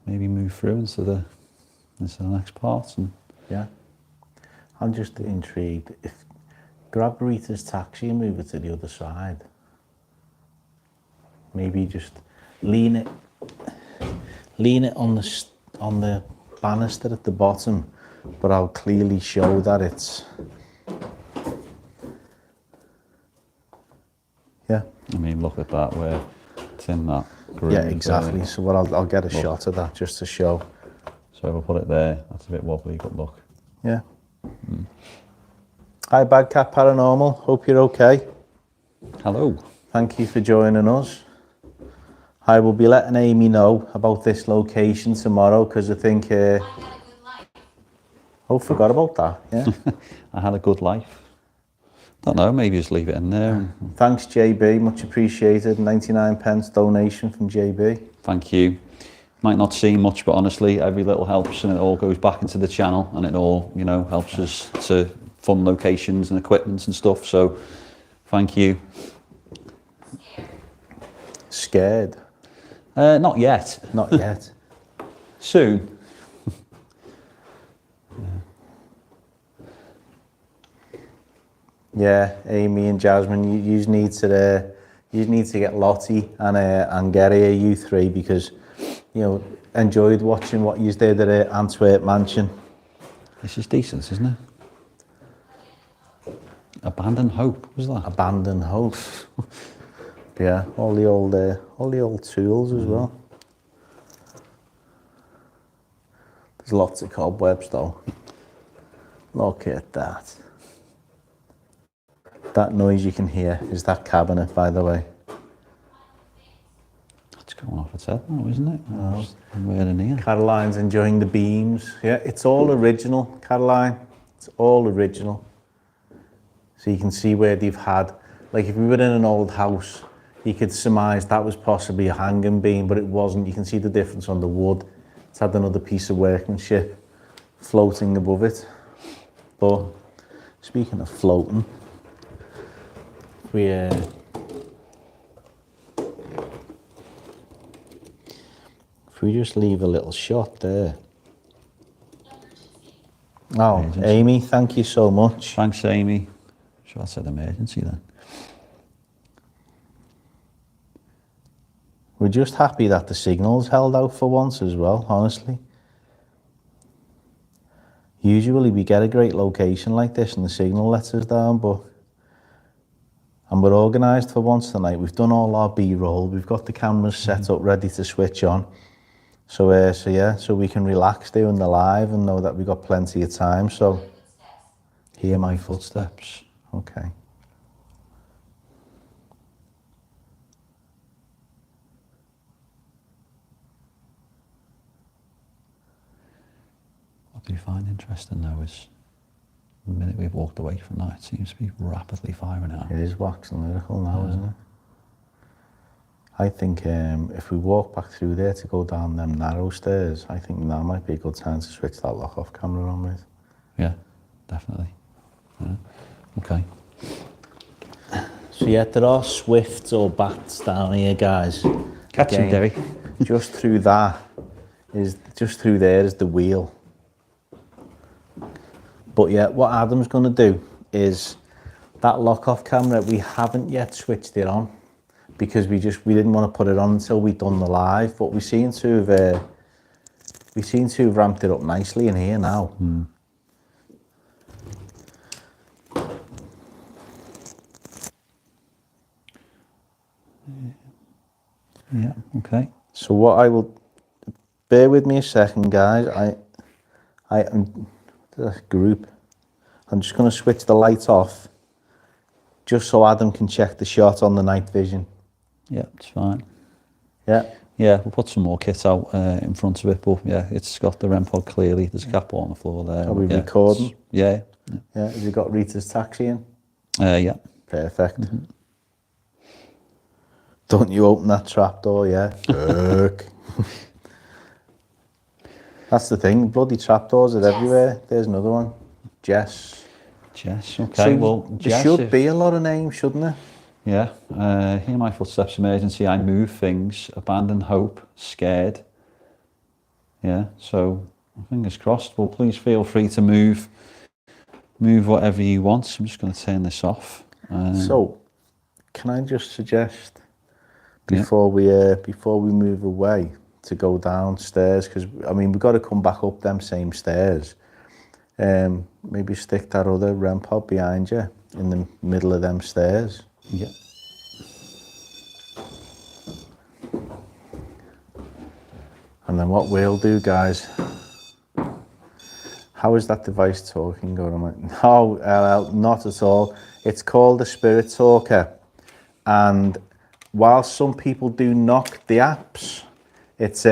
Speaker 2: maybe move through into the next part? And
Speaker 1: Yeah. I'm just intrigued. If grab Rita's taxi and move it to the other side. Maybe just lean it on the banister at the bottom, but I'll clearly show that it's. Yeah.
Speaker 2: I mean, look at that, where it's in that groove.
Speaker 1: Yeah, exactly. So what I'll get a shot of that just to show.
Speaker 2: So we'll put it there. That's a bit wobbly, but look.
Speaker 1: Yeah. Hi, Bad Cat Paranormal. Hope you're okay.
Speaker 2: Hello.
Speaker 1: Thank you for joining us. I will be letting Amy know about this location tomorrow because I think.
Speaker 3: I had a good life.
Speaker 1: Oh, forgot about that. Yeah.
Speaker 2: I had a good life. Don't know, maybe just leave it in there.
Speaker 1: Thanks, JB. Much appreciated. 99 pence donation from JB.
Speaker 2: Thank you. Might not seem much, but honestly, every little helps, and it all goes back into the channel, and it all, you know, helps us to fund locations and equipment and stuff. So, thank you.
Speaker 1: Scared?
Speaker 2: Not yet.
Speaker 1: Not yet.
Speaker 2: Soon.
Speaker 1: Yeah, Amy and Jasmine, you need to get Lottie and Gary, you three, because you know enjoyed watching what you did at Antwerp Mansion.
Speaker 2: This is decent, isn't it? Abandon Hope, was that?
Speaker 1: Abandon Hope. Yeah, all the old tools as well. There's lots of cobwebs though. Look at that. That noise you can hear is that cabinet, by the way.
Speaker 2: It's going off its head now, isn't it? Oh. We're in here.
Speaker 1: Caroline's enjoying the beams. Yeah, it's all original, Caroline. It's all original. So you can see where they've had, like if we were in an old house, you could surmise that was possibly a hanging beam, but it wasn't. You can see the difference on the wood. It's had another piece of workmanship floating above it. But speaking of floating, if we just leave a little shot there. Oh,
Speaker 2: Emergency.
Speaker 1: Amy, thank you so much.
Speaker 2: Thanks, Amy. Sure, I said emergency then.
Speaker 1: We're just happy that the signal's held out for once as well, honestly. Usually we get a great location like this and the signal lets us down, and we're organised for once tonight. We've done all our B-roll. We've got the cameras set up ready to switch on. So we can relax doing the live and know that we've got plenty of time. So hear my footsteps. Okay.
Speaker 2: What do you find interesting though is the minute we've walked away from that, it seems to be rapidly firing out.
Speaker 1: It is waxing lyrical now, isn't it? I think if we walk back through there to go down them narrow stairs, I think now might be a good time to switch that lock-off camera on with.
Speaker 2: Yeah, definitely. Yeah. Okay.
Speaker 1: So yeah, there are swifts or bats down here, guys.
Speaker 2: Catch him, Derek.
Speaker 1: Just through there is the wheel. But yeah, what Adam's going to do is that lock-off camera, we haven't yet switched it on because we didn't want to put it on until we'd done the live. But we seem to have ramped it up nicely in here now.
Speaker 2: Mm. Yeah. Okay.
Speaker 1: So what I will bear with me a second, guys. I am group. I'm just going to switch the lights off, just so Adam can check the shot on the night vision.
Speaker 2: Yeah, it's fine.
Speaker 1: Yeah.
Speaker 2: Yeah, we'll put some more kit out in front of it, but yeah, it's got the REM pod clearly. There's a cap on the floor there.
Speaker 1: Are we recording?
Speaker 2: Yeah.
Speaker 1: Yeah. Has he got Rita's taxi in?
Speaker 2: Yeah.
Speaker 1: Perfect. Mm-hmm. Don't you open that trap door, yeah? That's the thing, bloody trapdoors are everywhere. There's another one. Jess,
Speaker 2: okay.
Speaker 1: So
Speaker 2: Well,
Speaker 1: there should be a lot of names, shouldn't there?
Speaker 2: Yeah. Hear my footsteps, emergency. I move things. Abandon hope. Scared. Yeah. So fingers crossed. Well, please feel free to move whatever you want. I'm just going to turn this off.
Speaker 1: So, can I just suggest before we move away to go downstairs, because I mean we've got to come back up them same stairs. Maybe stick that other REM pod behind you in the middle of them stairs.
Speaker 2: Yeah.
Speaker 1: And then what we'll do, guys. How is that device talking? No, not at all. It's called the Spirit Talker, and while some people do knock the apps, it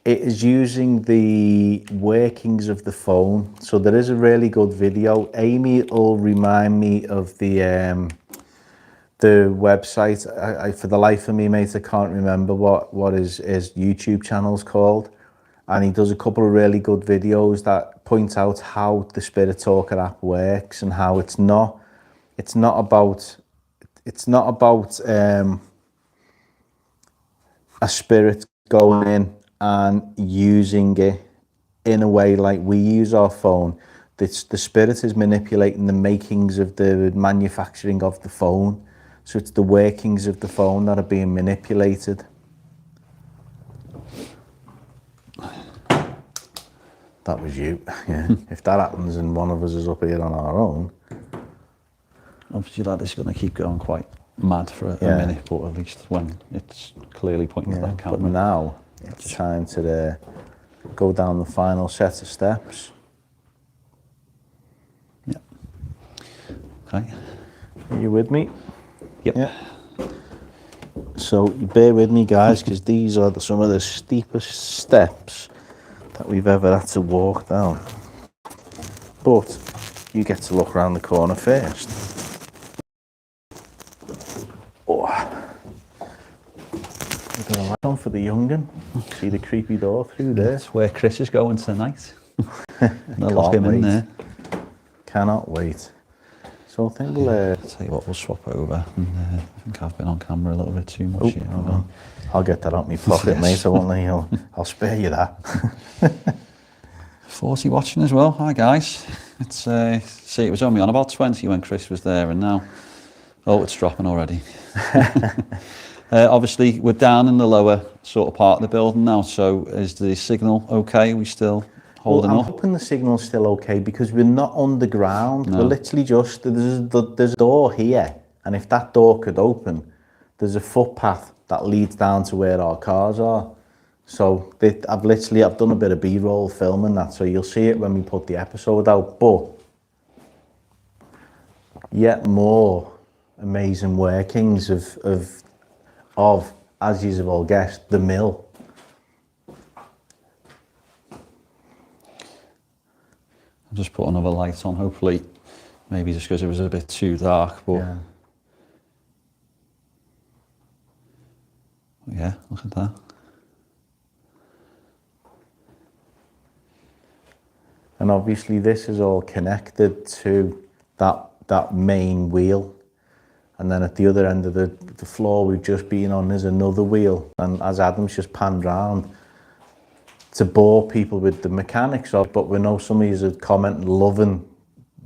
Speaker 1: is using the workings of the phone. So there is a really good video. Amy will remind me of the website. For the life of me, mate, I can't remember what his YouTube channel's called. And he does a couple of really good videos that point out how the Spirit Talker app works and how it's not about a spirit going in and using it in a way like we use our phone. The spirit is manipulating the makings of the manufacturing of the phone. So it's the workings of the phone that are being manipulated. That was you. Yeah. If that happens and one of us is up here on our own.
Speaker 2: Obviously that is going to keep going quite mad for a minute, but at least when it's clearly pointing at that camera.
Speaker 1: But now it's time to go down the final set of steps.
Speaker 2: Yeah. Okay.
Speaker 1: Are you with me?
Speaker 2: Yep.
Speaker 1: Yeah. So you bear with me, guys, because these are some of the steepest steps that we've ever had to walk down. But you get to look around the corner first. Oh. We've got a light on for the young'un. See the creepy door through there?
Speaker 2: That's where Chris is going tonight. I'll lock him in there.
Speaker 1: Cannot wait. So I think we'll...
Speaker 2: I'll tell you what, we'll swap over. And, I think I've been on camera a little bit too much here.
Speaker 1: I'll get that out my pocket, mate. I won't let you. I'll spare you that.
Speaker 2: 40 watching as well. Hi guys. It's see, it was only on about 20 when Chris was there, and now, it's dropping already. Obviously, we're down in the lower sort of part of the building now, so is the signal okay? We still holding
Speaker 1: I'm
Speaker 2: up?
Speaker 1: hoping the signal's still okay because we're not underground.
Speaker 2: No.
Speaker 1: We're literally just, there's a door here, and if that door could open, there's a footpath that leads down to where our cars are. So I've done a bit of B-roll filming that, so you'll see it when we put the episode out. But yet more amazing workings of as you've all guessed, the mill.
Speaker 2: I'll just put another light on, hopefully, maybe just because it was a bit too dark, but yeah, look at that.
Speaker 1: And obviously this is all connected to that main wheel. And then at the other end of the floor we've just been on, there's another wheel. And as Adam's just panned round, to bore people with the mechanics of, but we know some of you are commenting, loving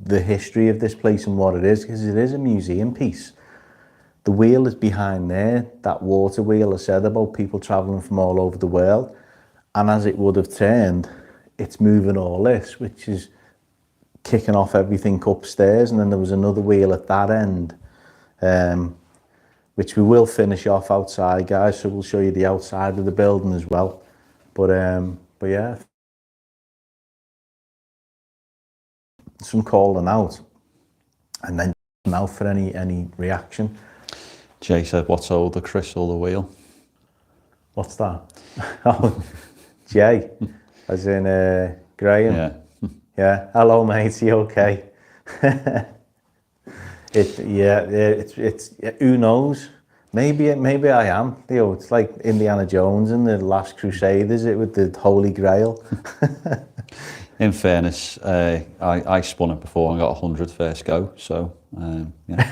Speaker 1: the history of this place and what it is, because it is a museum piece. The wheel is behind there, that water wheel I said about people travelling from all over the world. And as it would have turned, it's moving all this, which is kicking off everything upstairs. And then there was another wheel at that end, which we will finish off outside, guys, so we'll show you the outside of the building as well. But yeah, some calling out, and then now for any reaction.
Speaker 2: Jay said, what's older, Chris or the wheel?
Speaker 1: What's that? Oh, Jay, as in Graham.
Speaker 2: Yeah.
Speaker 1: Yeah. Hello, mate. You okay? It's who knows? Maybe I am. You know, it's like Indiana Jones and the Last Crusade, is it, with the Holy Grail?
Speaker 2: In fairness, I spun it before and got 100 first go, so yeah.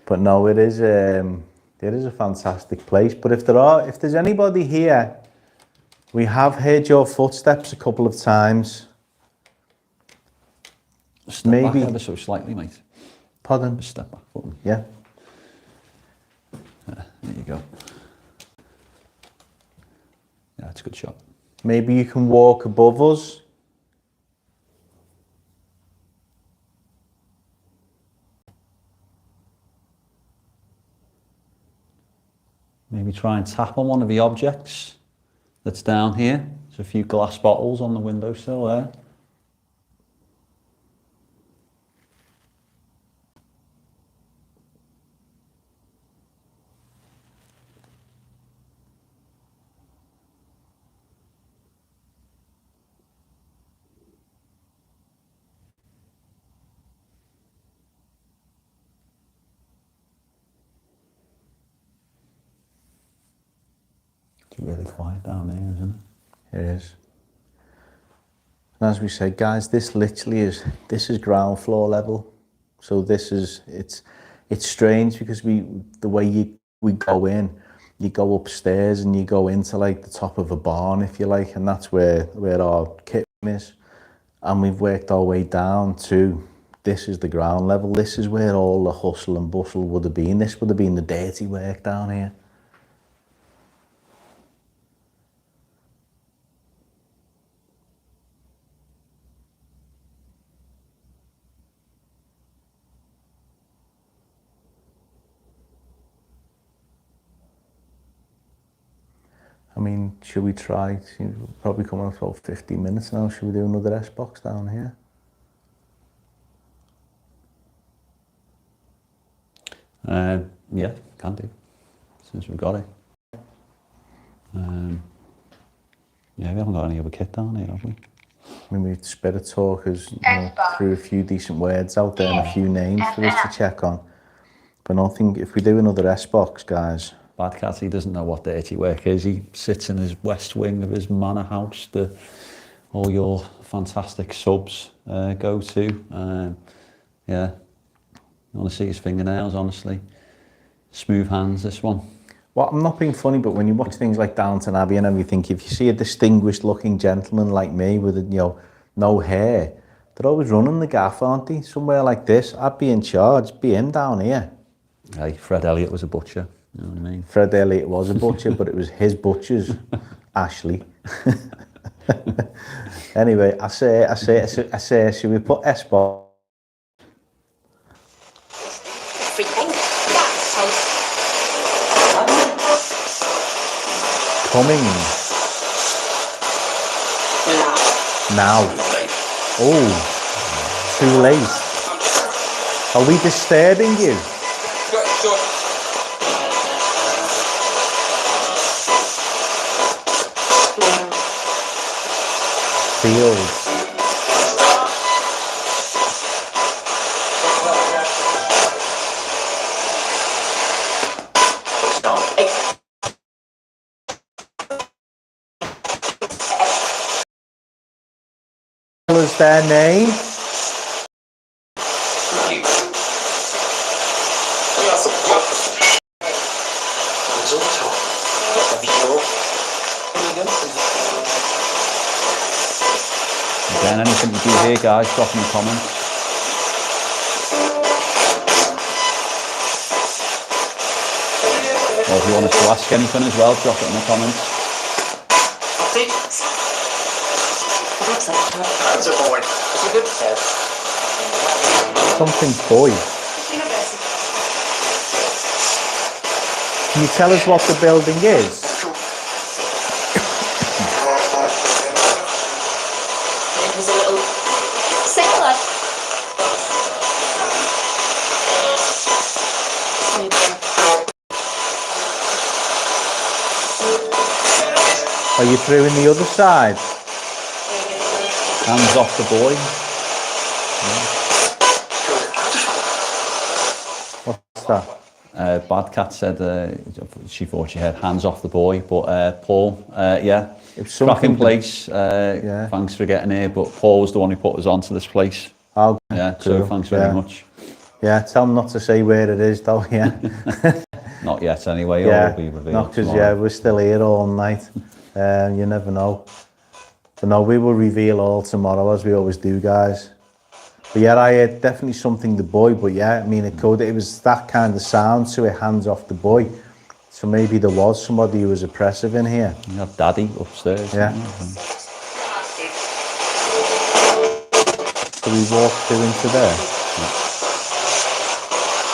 Speaker 1: But no, it is a fantastic place. But if there's anybody here, we have heard your footsteps a couple of times.
Speaker 2: Step
Speaker 1: Maybe
Speaker 2: back ever so slightly, mate.
Speaker 1: Pardon?
Speaker 2: Just step back. Button.
Speaker 1: Yeah.
Speaker 2: There you go. Yeah, it's a good shot.
Speaker 1: Maybe you can walk above us.
Speaker 2: Maybe try and tap on one of the objects that's down here. There's a few glass bottles on the windowsill there. It's really quiet down there, isn't it?
Speaker 1: It is. And as we said, guys, this is ground floor level. So it's strange because the way we go in, you go upstairs and you go into like the top of a barn, if you like, and that's where our kitchen is. And we've worked our way down to, this is the ground level. This is where all the hustle and bustle would have been. This would have been the dirty work down here. I mean, should we try? Probably coming up about 15 minutes now. Should we do another S-box down here?
Speaker 2: Yeah, can do. Since we've got it. Yeah, we haven't got any other kit down here, have we?
Speaker 1: I mean, we've Spirit Talkers, threw a few decent words out there and a few names for us to check on. But I don't think if we do another S-box, guys.
Speaker 2: Bad Cat, he doesn't know what dirty work is. He sits in his west wing of his manor house that all your fantastic subs go to. Yeah, I want to see his fingernails, honestly. Smooth hands, this one.
Speaker 1: Well, I'm not being funny, but when you watch things like Downton Abbey and everything, if you see a distinguished looking gentleman like me with no hair, They're always running the gaff, aren't they? Somewhere like this, I'd be in charge. Be him down here.
Speaker 2: Hey, Fred Elliott was a butcher. You know what I mean?
Speaker 1: Fred Elliott was a butcher, but it was his butchers, Ashley. Anyway, I say, should we put S-Bar? Coming. Now. Oh, too late. Are we disturbing you? Fields. What was their name?
Speaker 2: Again, anything you do here, guys, drop in the comments. Or if you want us to ask anything as well, drop it in the comments.
Speaker 1: Something boy. Can you tell us what the building is?
Speaker 3: Sailor.
Speaker 1: Are you through in the other side?
Speaker 2: Hands off the boy.
Speaker 1: What's that?
Speaker 2: Bad Cat said she thought she had hands off the boy, but Paul, yeah,
Speaker 1: It's
Speaker 2: cracking
Speaker 1: something
Speaker 2: place.
Speaker 1: Yeah.
Speaker 2: Thanks for getting here, but Paul was the one who put us onto this place.
Speaker 1: Oh,
Speaker 2: Yeah, so
Speaker 1: cool.
Speaker 2: thanks very
Speaker 1: Yeah.
Speaker 2: much.
Speaker 1: Yeah, tell them not to say where it is though, yeah.
Speaker 2: Not yet anyway,
Speaker 1: Yeah,
Speaker 2: or will be revealed
Speaker 1: not because,
Speaker 2: tomorrow.
Speaker 1: yeah, we're still here all night. You never know. But no, we will reveal all tomorrow, as we always do, guys. But yeah, I heard definitely something the boy, but yeah, I mean, it was that kind of sound to it, hands off the boy. So maybe there was somebody who was oppressive in here.
Speaker 2: You have Daddy upstairs.
Speaker 1: Yeah. So we walk through into there.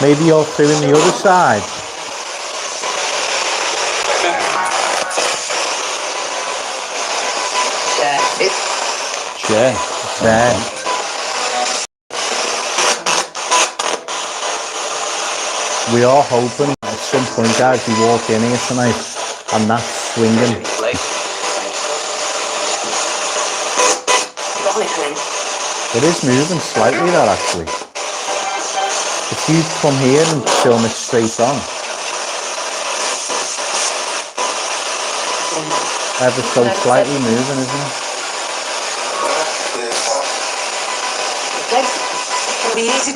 Speaker 1: Maybe you're through in the other side.
Speaker 2: Chair.
Speaker 1: There. We are hoping at some point, guys, we walk in here tonight and that's swinging. It is moving slightly, that actually. If you come here and film it straight on, ever so slightly moving, isn't it?
Speaker 4: It'll be easy.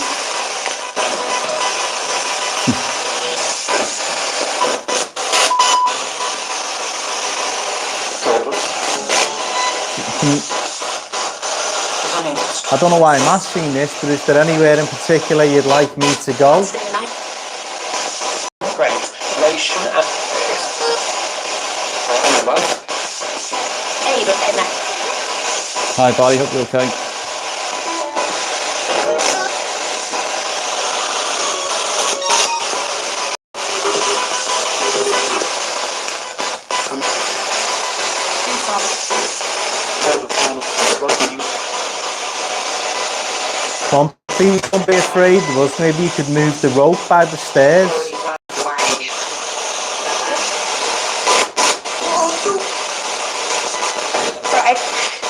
Speaker 1: I don't know why I'm asking this, but is there anywhere in particular you'd like me to go?
Speaker 4: Great. Nation and
Speaker 2: Hi, Barry, hope you're okay.
Speaker 1: Please don't be afraid of us. Maybe you could move the rope by the stairs.
Speaker 4: Right.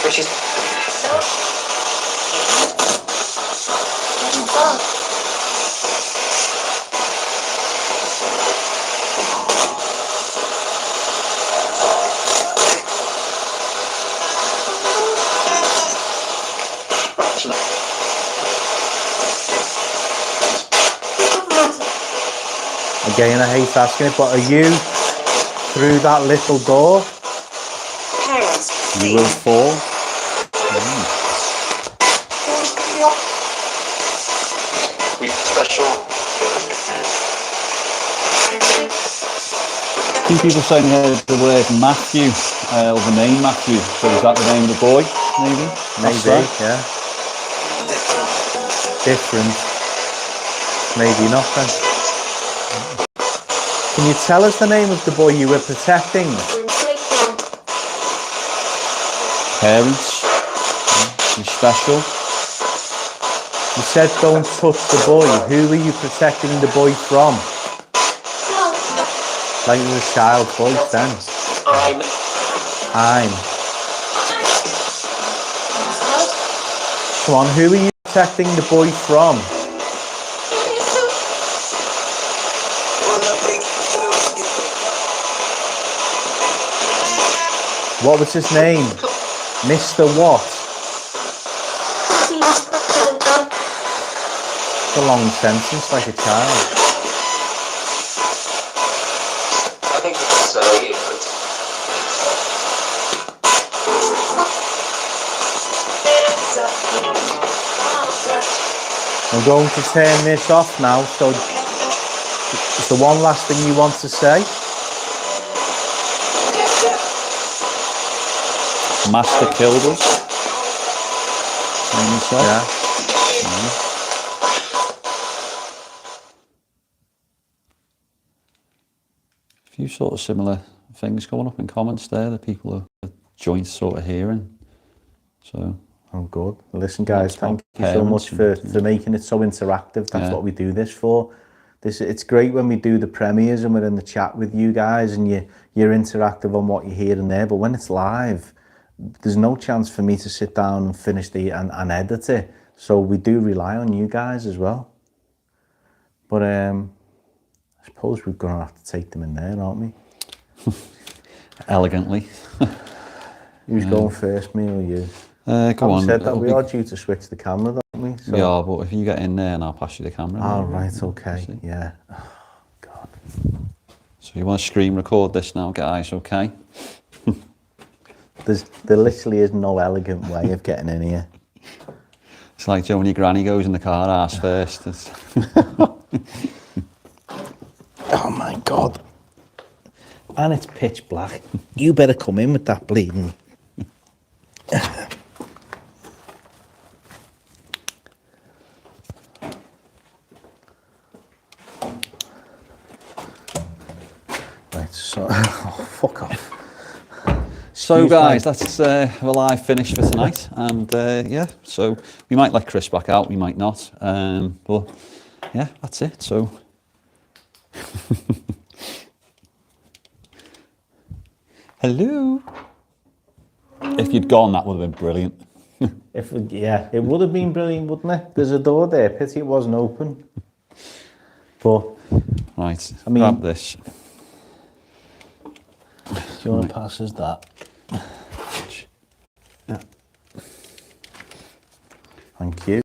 Speaker 4: Which is
Speaker 1: Again, I hate asking it, but are you through that little door?
Speaker 4: parents.
Speaker 2: You will fall.
Speaker 4: With special.
Speaker 2: A few people saying the word Matthew, or the name Matthew. So is that the name of the boy? Maybe.
Speaker 1: Maybe, yeah. Different. Maybe nothing. Can you tell us the name of the boy you were protecting?
Speaker 2: Parents. He's special.
Speaker 1: You said don't touch the boy. Who were you protecting the boy from? Like it was a child's voice then. I'm. Come on, who are you protecting the boy from? What was his name? Mr. What? It's a long sentence, like a child.
Speaker 4: I think it's good.
Speaker 1: I'm going to turn this off now, so is there one last thing you want to say?
Speaker 2: Master killed us.
Speaker 1: Yeah.
Speaker 2: A few sort of similar things coming up in comments there that people are joint sort of hearing. So.
Speaker 1: Oh, good. Listen, guys, thank you so
Speaker 2: Parents
Speaker 1: much for making it so interactive. That's what we do this for. It's great when we do the premieres and we're in the chat with you guys and you're interactive on what you hear in there. But when it's live, there's no chance for me to sit down and finish and edit it. So we do rely on you guys as well. But I suppose we're going to have to take them in there, aren't we?
Speaker 2: Elegantly.
Speaker 1: Who's going first, me or you?
Speaker 2: Go on.
Speaker 1: Said that we are due to switch the camera, don't we? So.
Speaker 2: We are, but if you get in there and I'll pass you the camera.
Speaker 1: Oh, right, okay, yeah. Oh, God.
Speaker 2: So you want to screen record this now, guys, okay?
Speaker 1: There literally is no elegant way of getting in here.
Speaker 2: It's like Joe when your granny goes in the car ass first.
Speaker 1: Oh my God. And it's pitch black. You better come in with that bleeding. Right, so, oh, fuck off.
Speaker 2: So guys, that's the live finish for tonight, and yeah, so we might let Chris back out, we might not, but yeah, that's it. So hello. If you'd gone, that would have been brilliant.
Speaker 1: Yeah, it would have been brilliant, wouldn't it? There's a door there. Pity it wasn't open. But
Speaker 2: Right,
Speaker 1: I mean,
Speaker 2: grab this.
Speaker 1: Do you want to pass us that? Yeah. Thank you.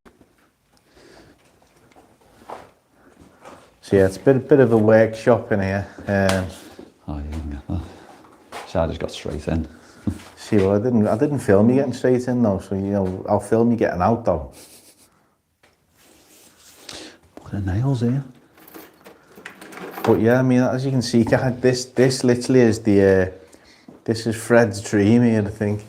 Speaker 1: So yeah, it's a bit of a workshop in here.
Speaker 2: Oh, you can get that. So I just got straight in.
Speaker 1: See, well, I didn't film you getting straight in though, so you know, I'll film you getting out though.
Speaker 2: Look at the nails here.
Speaker 1: But yeah, I mean, as you can see, this literally is this is Fred's dream here, I think.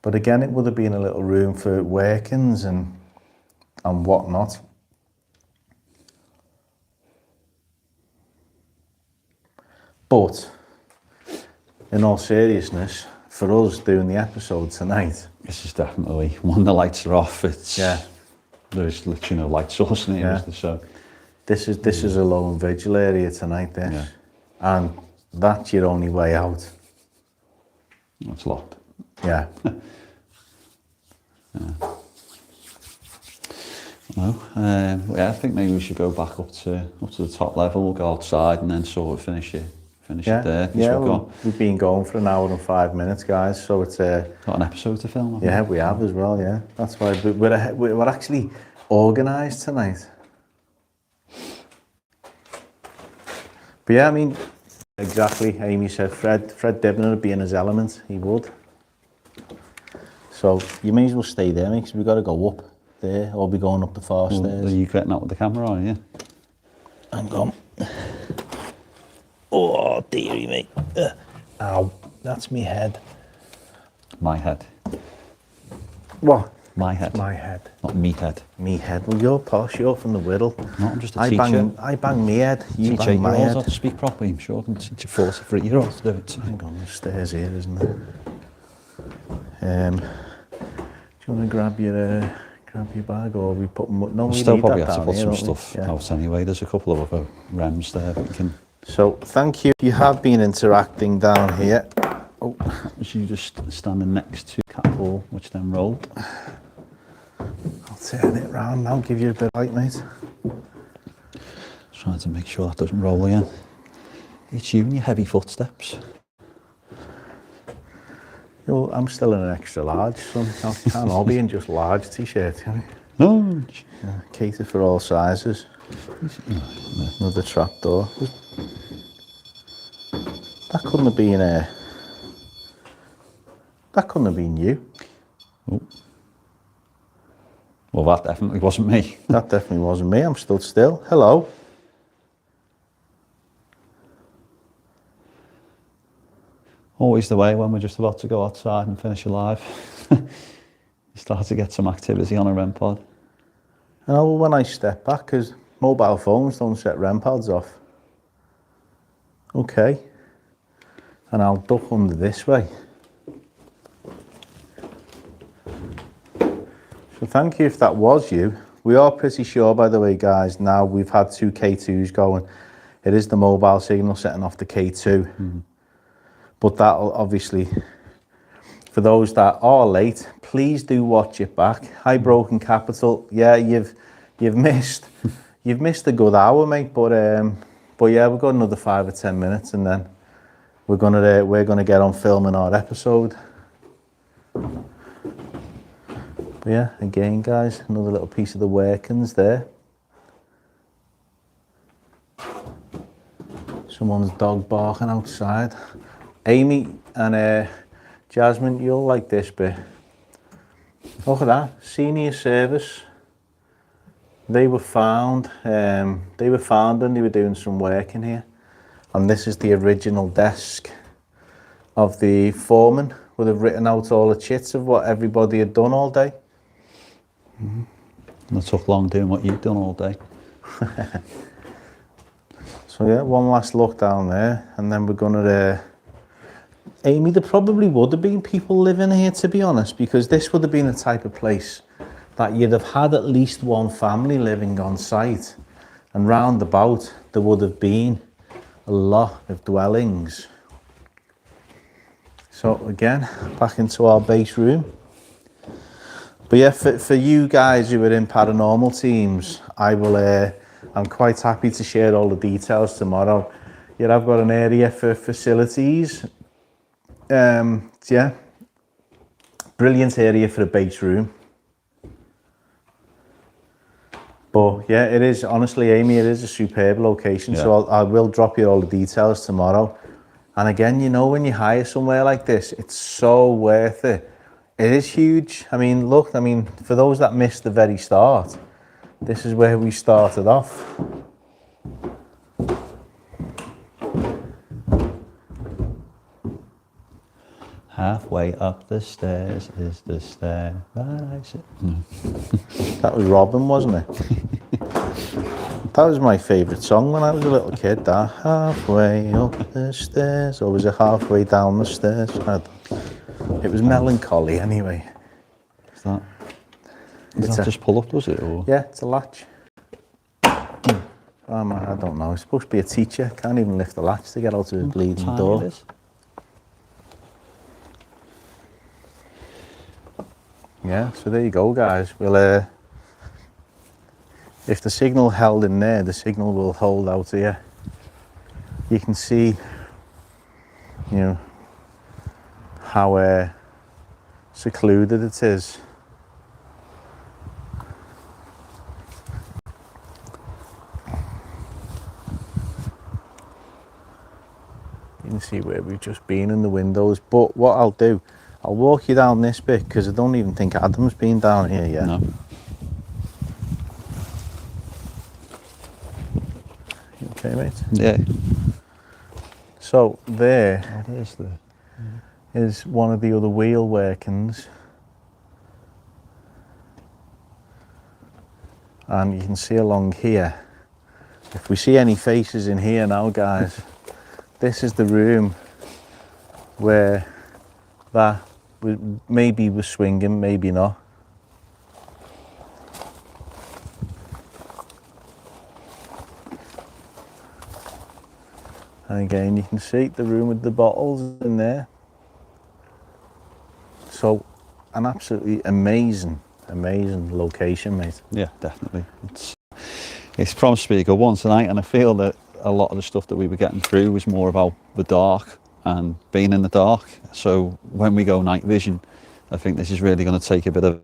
Speaker 1: But again, it would have been a little room for workings and whatnot. But in all seriousness, for us doing the episode tonight,
Speaker 2: This is definitely, when the lights are off, it's,
Speaker 1: yeah,
Speaker 2: there's literally no light source in here,
Speaker 1: Yeah.
Speaker 2: is there? So
Speaker 1: this is a low and vigil area tonight, this.
Speaker 2: Yeah.
Speaker 1: And that's your only way out.
Speaker 2: it's locked.
Speaker 1: Yeah.
Speaker 2: No, yeah, I think maybe we should go back up to the top level. We'll go outside and then sort of finish it there.
Speaker 1: Yeah,
Speaker 2: So
Speaker 1: we've been going for an hour and 5 minutes, guys. So it's
Speaker 2: got an episode to film.
Speaker 1: yeah, we have as well. Yeah, that's why we're actually organised tonight. But yeah, I mean, exactly. Amy said Fred Dibner would be in his element. He would. So you may as well stay there, mate, 'cause we've got to go up there, or be going up the far
Speaker 2: Are
Speaker 1: stairs.
Speaker 2: you getting out with the camera, are you?
Speaker 1: Hang on. Oh, dearie me. Ow, that's me head.
Speaker 2: My head.
Speaker 1: What?
Speaker 2: My head.
Speaker 1: My head.
Speaker 2: Not me head.
Speaker 1: Me head. Well, you're posh, you're from the Whittle.
Speaker 2: No, I'm just a
Speaker 1: I
Speaker 2: teacher.
Speaker 1: bang me head, you
Speaker 2: Teach
Speaker 1: bang my
Speaker 2: 8-year-olds
Speaker 1: head.
Speaker 2: how to speak properly. I'm sure I can teach a 43-year-old to do it.
Speaker 1: Hang on, there's stairs here, isn't there? Do you want to grab your bag, or we put them? No,
Speaker 2: We'll
Speaker 1: we
Speaker 2: still
Speaker 1: need
Speaker 2: probably
Speaker 1: that
Speaker 2: have to
Speaker 1: down
Speaker 2: put
Speaker 1: here,
Speaker 2: some
Speaker 1: don't we?
Speaker 2: stuff
Speaker 1: Yeah.
Speaker 2: out anyway. There's a couple of other REMs there that we can...
Speaker 1: So thank you. You have been interacting down here. Oh,
Speaker 2: Was you just standing next to cat ball, which then rolled?
Speaker 1: I'll turn it round now, give you a bit of light, mate.
Speaker 2: Trying to make sure that doesn't roll again. It's you and your heavy footsteps.
Speaker 1: Well, I'm still in an extra large, so I can't all be in just large t-shirts, can I?
Speaker 2: No.
Speaker 1: Yeah, cater for all sizes. Another trapdoor. That couldn't have been that couldn't have been you.
Speaker 2: Oh. Well, that definitely wasn't me.
Speaker 1: That definitely wasn't me. I'm stood still. Hello.
Speaker 2: Always the way when we're just about to go outside and finish a live. You start to get some activity on a REM pod.
Speaker 1: I know when I step back, because mobile phones don't set REM pods off. Okay. And I'll duck under this way. So thank you if that was you. We are pretty sure, by the way, guys, now we've had 2 K2s going. It is the mobile signal setting off the K2. But that'll obviously, for those that are late, please do watch it back. Hi, Broken Capital. Yeah, you've missed a good hour, mate. But yeah, we've got another 5 or 10 minutes, and then we're gonna get on filming our episode. But yeah, again, guys, another little piece of the workings there. Someone's dog barking outside. Amy and Jasmine, you'll like this bit. Look at that, senior service. They were found when they were doing some work in here. And this is the original desk of the foreman. Would have written out all the chits of what everybody had done all day.
Speaker 2: And it took long doing what you've done all day.
Speaker 1: So yeah, one last look down there, and then we're gonna... Amy, there probably would have been people living here, to be honest, because this would have been the type of place that you'd have had at least one family living on site, and round about there would have been a lot of dwellings. So again, back into our base room. But yeah, for you guys who are in paranormal teams, I'm quite happy to share all the details tomorrow. Yeah, I've got an area for facilities. Yeah, brilliant area for a base room. But yeah, it is, honestly, Amy, it is a superb location. Yeah. So I will drop you all the details tomorrow. And again, you know, when you hire somewhere like this, it's so worth it. It is huge. I mean, look, for those that missed the very start, this is where we started off.
Speaker 2: Halfway up the stairs is the stair that I sit.
Speaker 1: That was Robin, wasn't it? That was my favourite song when I was a little kid, that. Halfway up the stairs, or was it halfway down the stairs? It was melancholy anyway.
Speaker 2: Is that just pull up, does it? Or?
Speaker 1: Yeah, it's a latch. Oh man, I don't know. It's supposed to be a teacher. Can't even lift the latch to get out of the bleeding door. Yeah, so there you go, guys. We'll, if the signal held in there, the signal will hold out here. You can see, you know, how secluded it is. You can see where we've just been in the windows. But what I'll do, I'll walk you down this bit because I don't even think Adam's been down here yet.
Speaker 2: No.
Speaker 1: You okay, mate?
Speaker 2: Yeah.
Speaker 1: So there
Speaker 2: Oh, there's the.
Speaker 1: is one of the other wheel workings. And you can see along here, if we see any faces in here now, guys, this is the room where that maybe was swinging, maybe not. And again, you can see the room with the bottles in there. So, an absolutely amazing location, mate.
Speaker 2: Yeah, definitely. It's promised to be a good one tonight, and I feel that a lot of the stuff that we were getting through was more about the dark and being in the dark. So when we go night vision, I think this is really going to take a bit of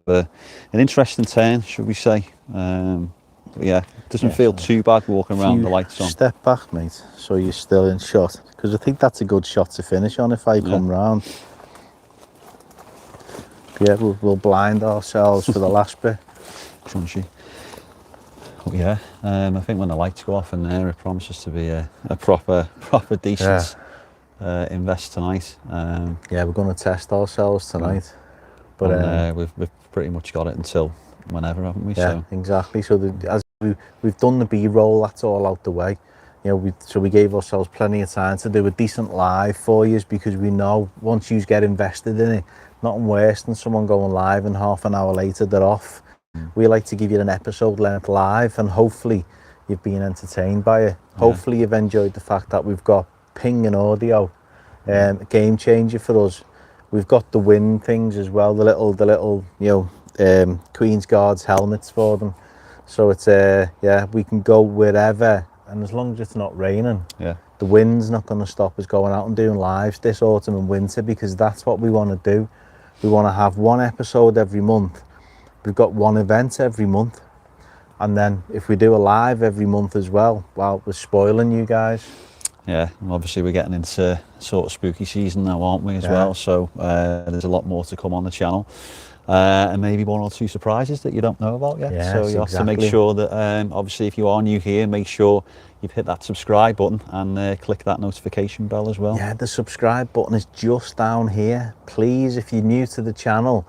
Speaker 2: an interesting turn, should we say. But yeah, it doesn't feel too bad walking around with the lights on.
Speaker 1: Step back, mate, so you're still in shot, because I think that's a good shot to finish on if I come round. Yeah, we'll blind ourselves for the last bit.
Speaker 2: Crunchy. Oh yeah, I think when the lights go off in there, it promises to be a proper decent invest tonight.
Speaker 1: Yeah, we're going to test ourselves tonight. But
Speaker 2: we've pretty much got it until whenever, haven't we?
Speaker 1: Yeah, so. Exactly. So as we've done the B-roll, that's all out the way. You know, so we gave ourselves plenty of time to do a decent live for you, because we know once you get invested in it, nothing worse than someone going live and half an hour later they're off. We like to give you an episode length live, and hopefully you've been entertained by it. Hopefully you've enjoyed the fact that we've got ping and audio, a game changer for us. We've got the wind things as well, the little Queen's Guards helmets for them. So it's we can go wherever, and as long as it's not raining, the wind's not going to stop us going out and doing lives this autumn and winter, because that's what we want to do. We want to have one episode every month. We've got one event every month, and then if we do a live every month as well, well, we're spoiling you guys.
Speaker 2: Yeah, and obviously we're getting into sort of spooky season now, aren't we, as well? So there's a lot more to come on the channel. And maybe one or two surprises that you don't know about yet.
Speaker 1: Yes,
Speaker 2: so you have to make sure that, obviously, if you are new here, make sure you've hit that subscribe button and click that notification bell as well.
Speaker 1: Yeah, the subscribe button is just down here. Please, if you're new to the channel,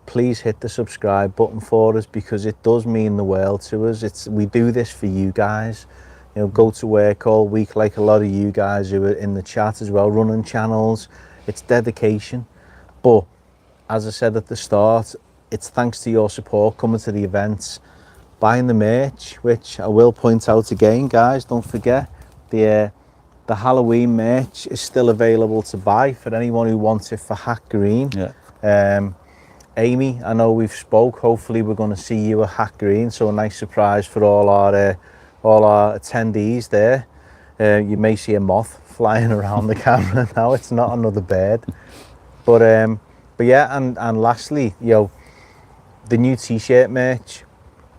Speaker 1: please hit the subscribe button for us, because it does mean the world to us. We do this for you guys. You know, go to work all week like a lot of you guys who are in the chat as well, running channels. It's dedication. But as I said at the start, it's thanks to your support coming to the events, buying the merch, which I will point out again, guys, don't forget, the Halloween merch is still available to buy for anyone who wants it for Hack Green.
Speaker 2: Yeah.
Speaker 1: Amy, I know we've spoke, hopefully we're going to see you at Hack Green, so a nice surprise for all our attendees there. You may see a moth flying around the camera now, it's not another bird. But yeah, and lastly, the new t-shirt merch,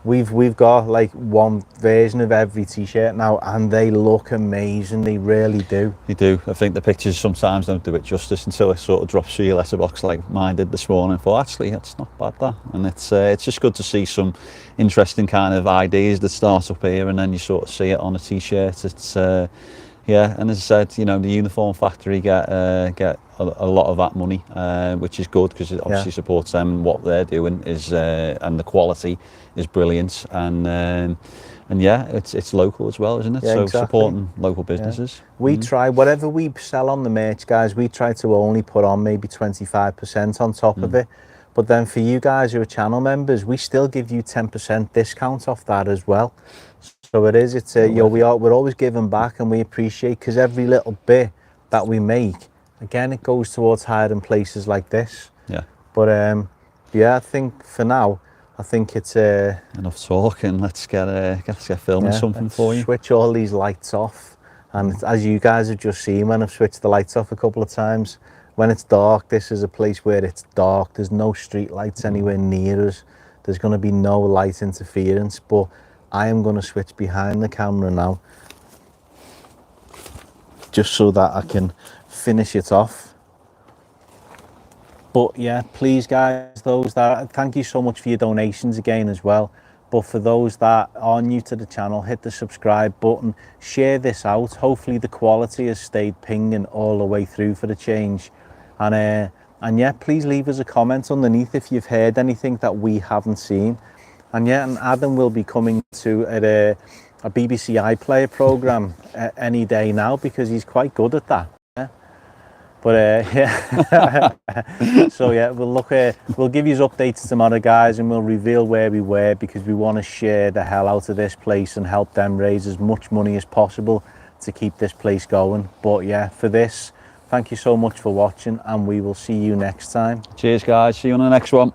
Speaker 1: we've got like one version of every t-shirt now, and they look amazing. They really do.
Speaker 2: They do. I think the pictures sometimes don't do it justice until it sort of drops through your letterbox like mine did this morning. But actually, it's not bad, that. And it's just good to see some interesting kind of ideas that start up here, and then you sort of see it on a t-shirt. It's yeah, and as I said, the Uniform Factory get a lot of that money, which is good, because it obviously supports them. What they're doing is, and the quality is brilliant, and yeah, it's local as well, isn't it?
Speaker 1: Yeah,
Speaker 2: so
Speaker 1: exactly.
Speaker 2: Supporting local businesses.
Speaker 1: Yeah. We try, whatever we sell on the merch, guys, we try to only put on maybe 25% on top of it. But then for you guys who are channel members, we still give you 10% discount off that as well. So we're always giving back, and we appreciate, because every little bit that we make, again, it goes towards hiring places like this.
Speaker 2: Yeah.
Speaker 1: But yeah, I think for now, I think it's
Speaker 2: enough talking. Let's get filming something for you.
Speaker 1: Switch all these lights off, and as you guys have just seen, when I've switched the lights off a couple of times, when it's dark, this is a place where it's dark. There's no street lights anywhere near us. There's going to be no light interference, but I am going to switch behind the camera now, just so that I can finish it off. But yeah, please guys, those that, thank you so much for your donations again as well. But for those that are new to the channel, hit the subscribe button, share this out. Hopefully the quality has stayed pinging all the way through for the change. And yeah, please leave us a comment underneath if you've heard anything that we haven't seen. And yeah, and Adam will be coming to a BBC iPlayer programme any day now, because he's quite good at that. Yeah? But yeah, so yeah, we'll give you updates tomorrow, guys, and we'll reveal where we were, because we want to share the hell out of this place and help them raise as much money as possible to keep this place going. But yeah, for this, thank you so much for watching, and we will see you next time.
Speaker 2: Cheers, guys. See you on the next one.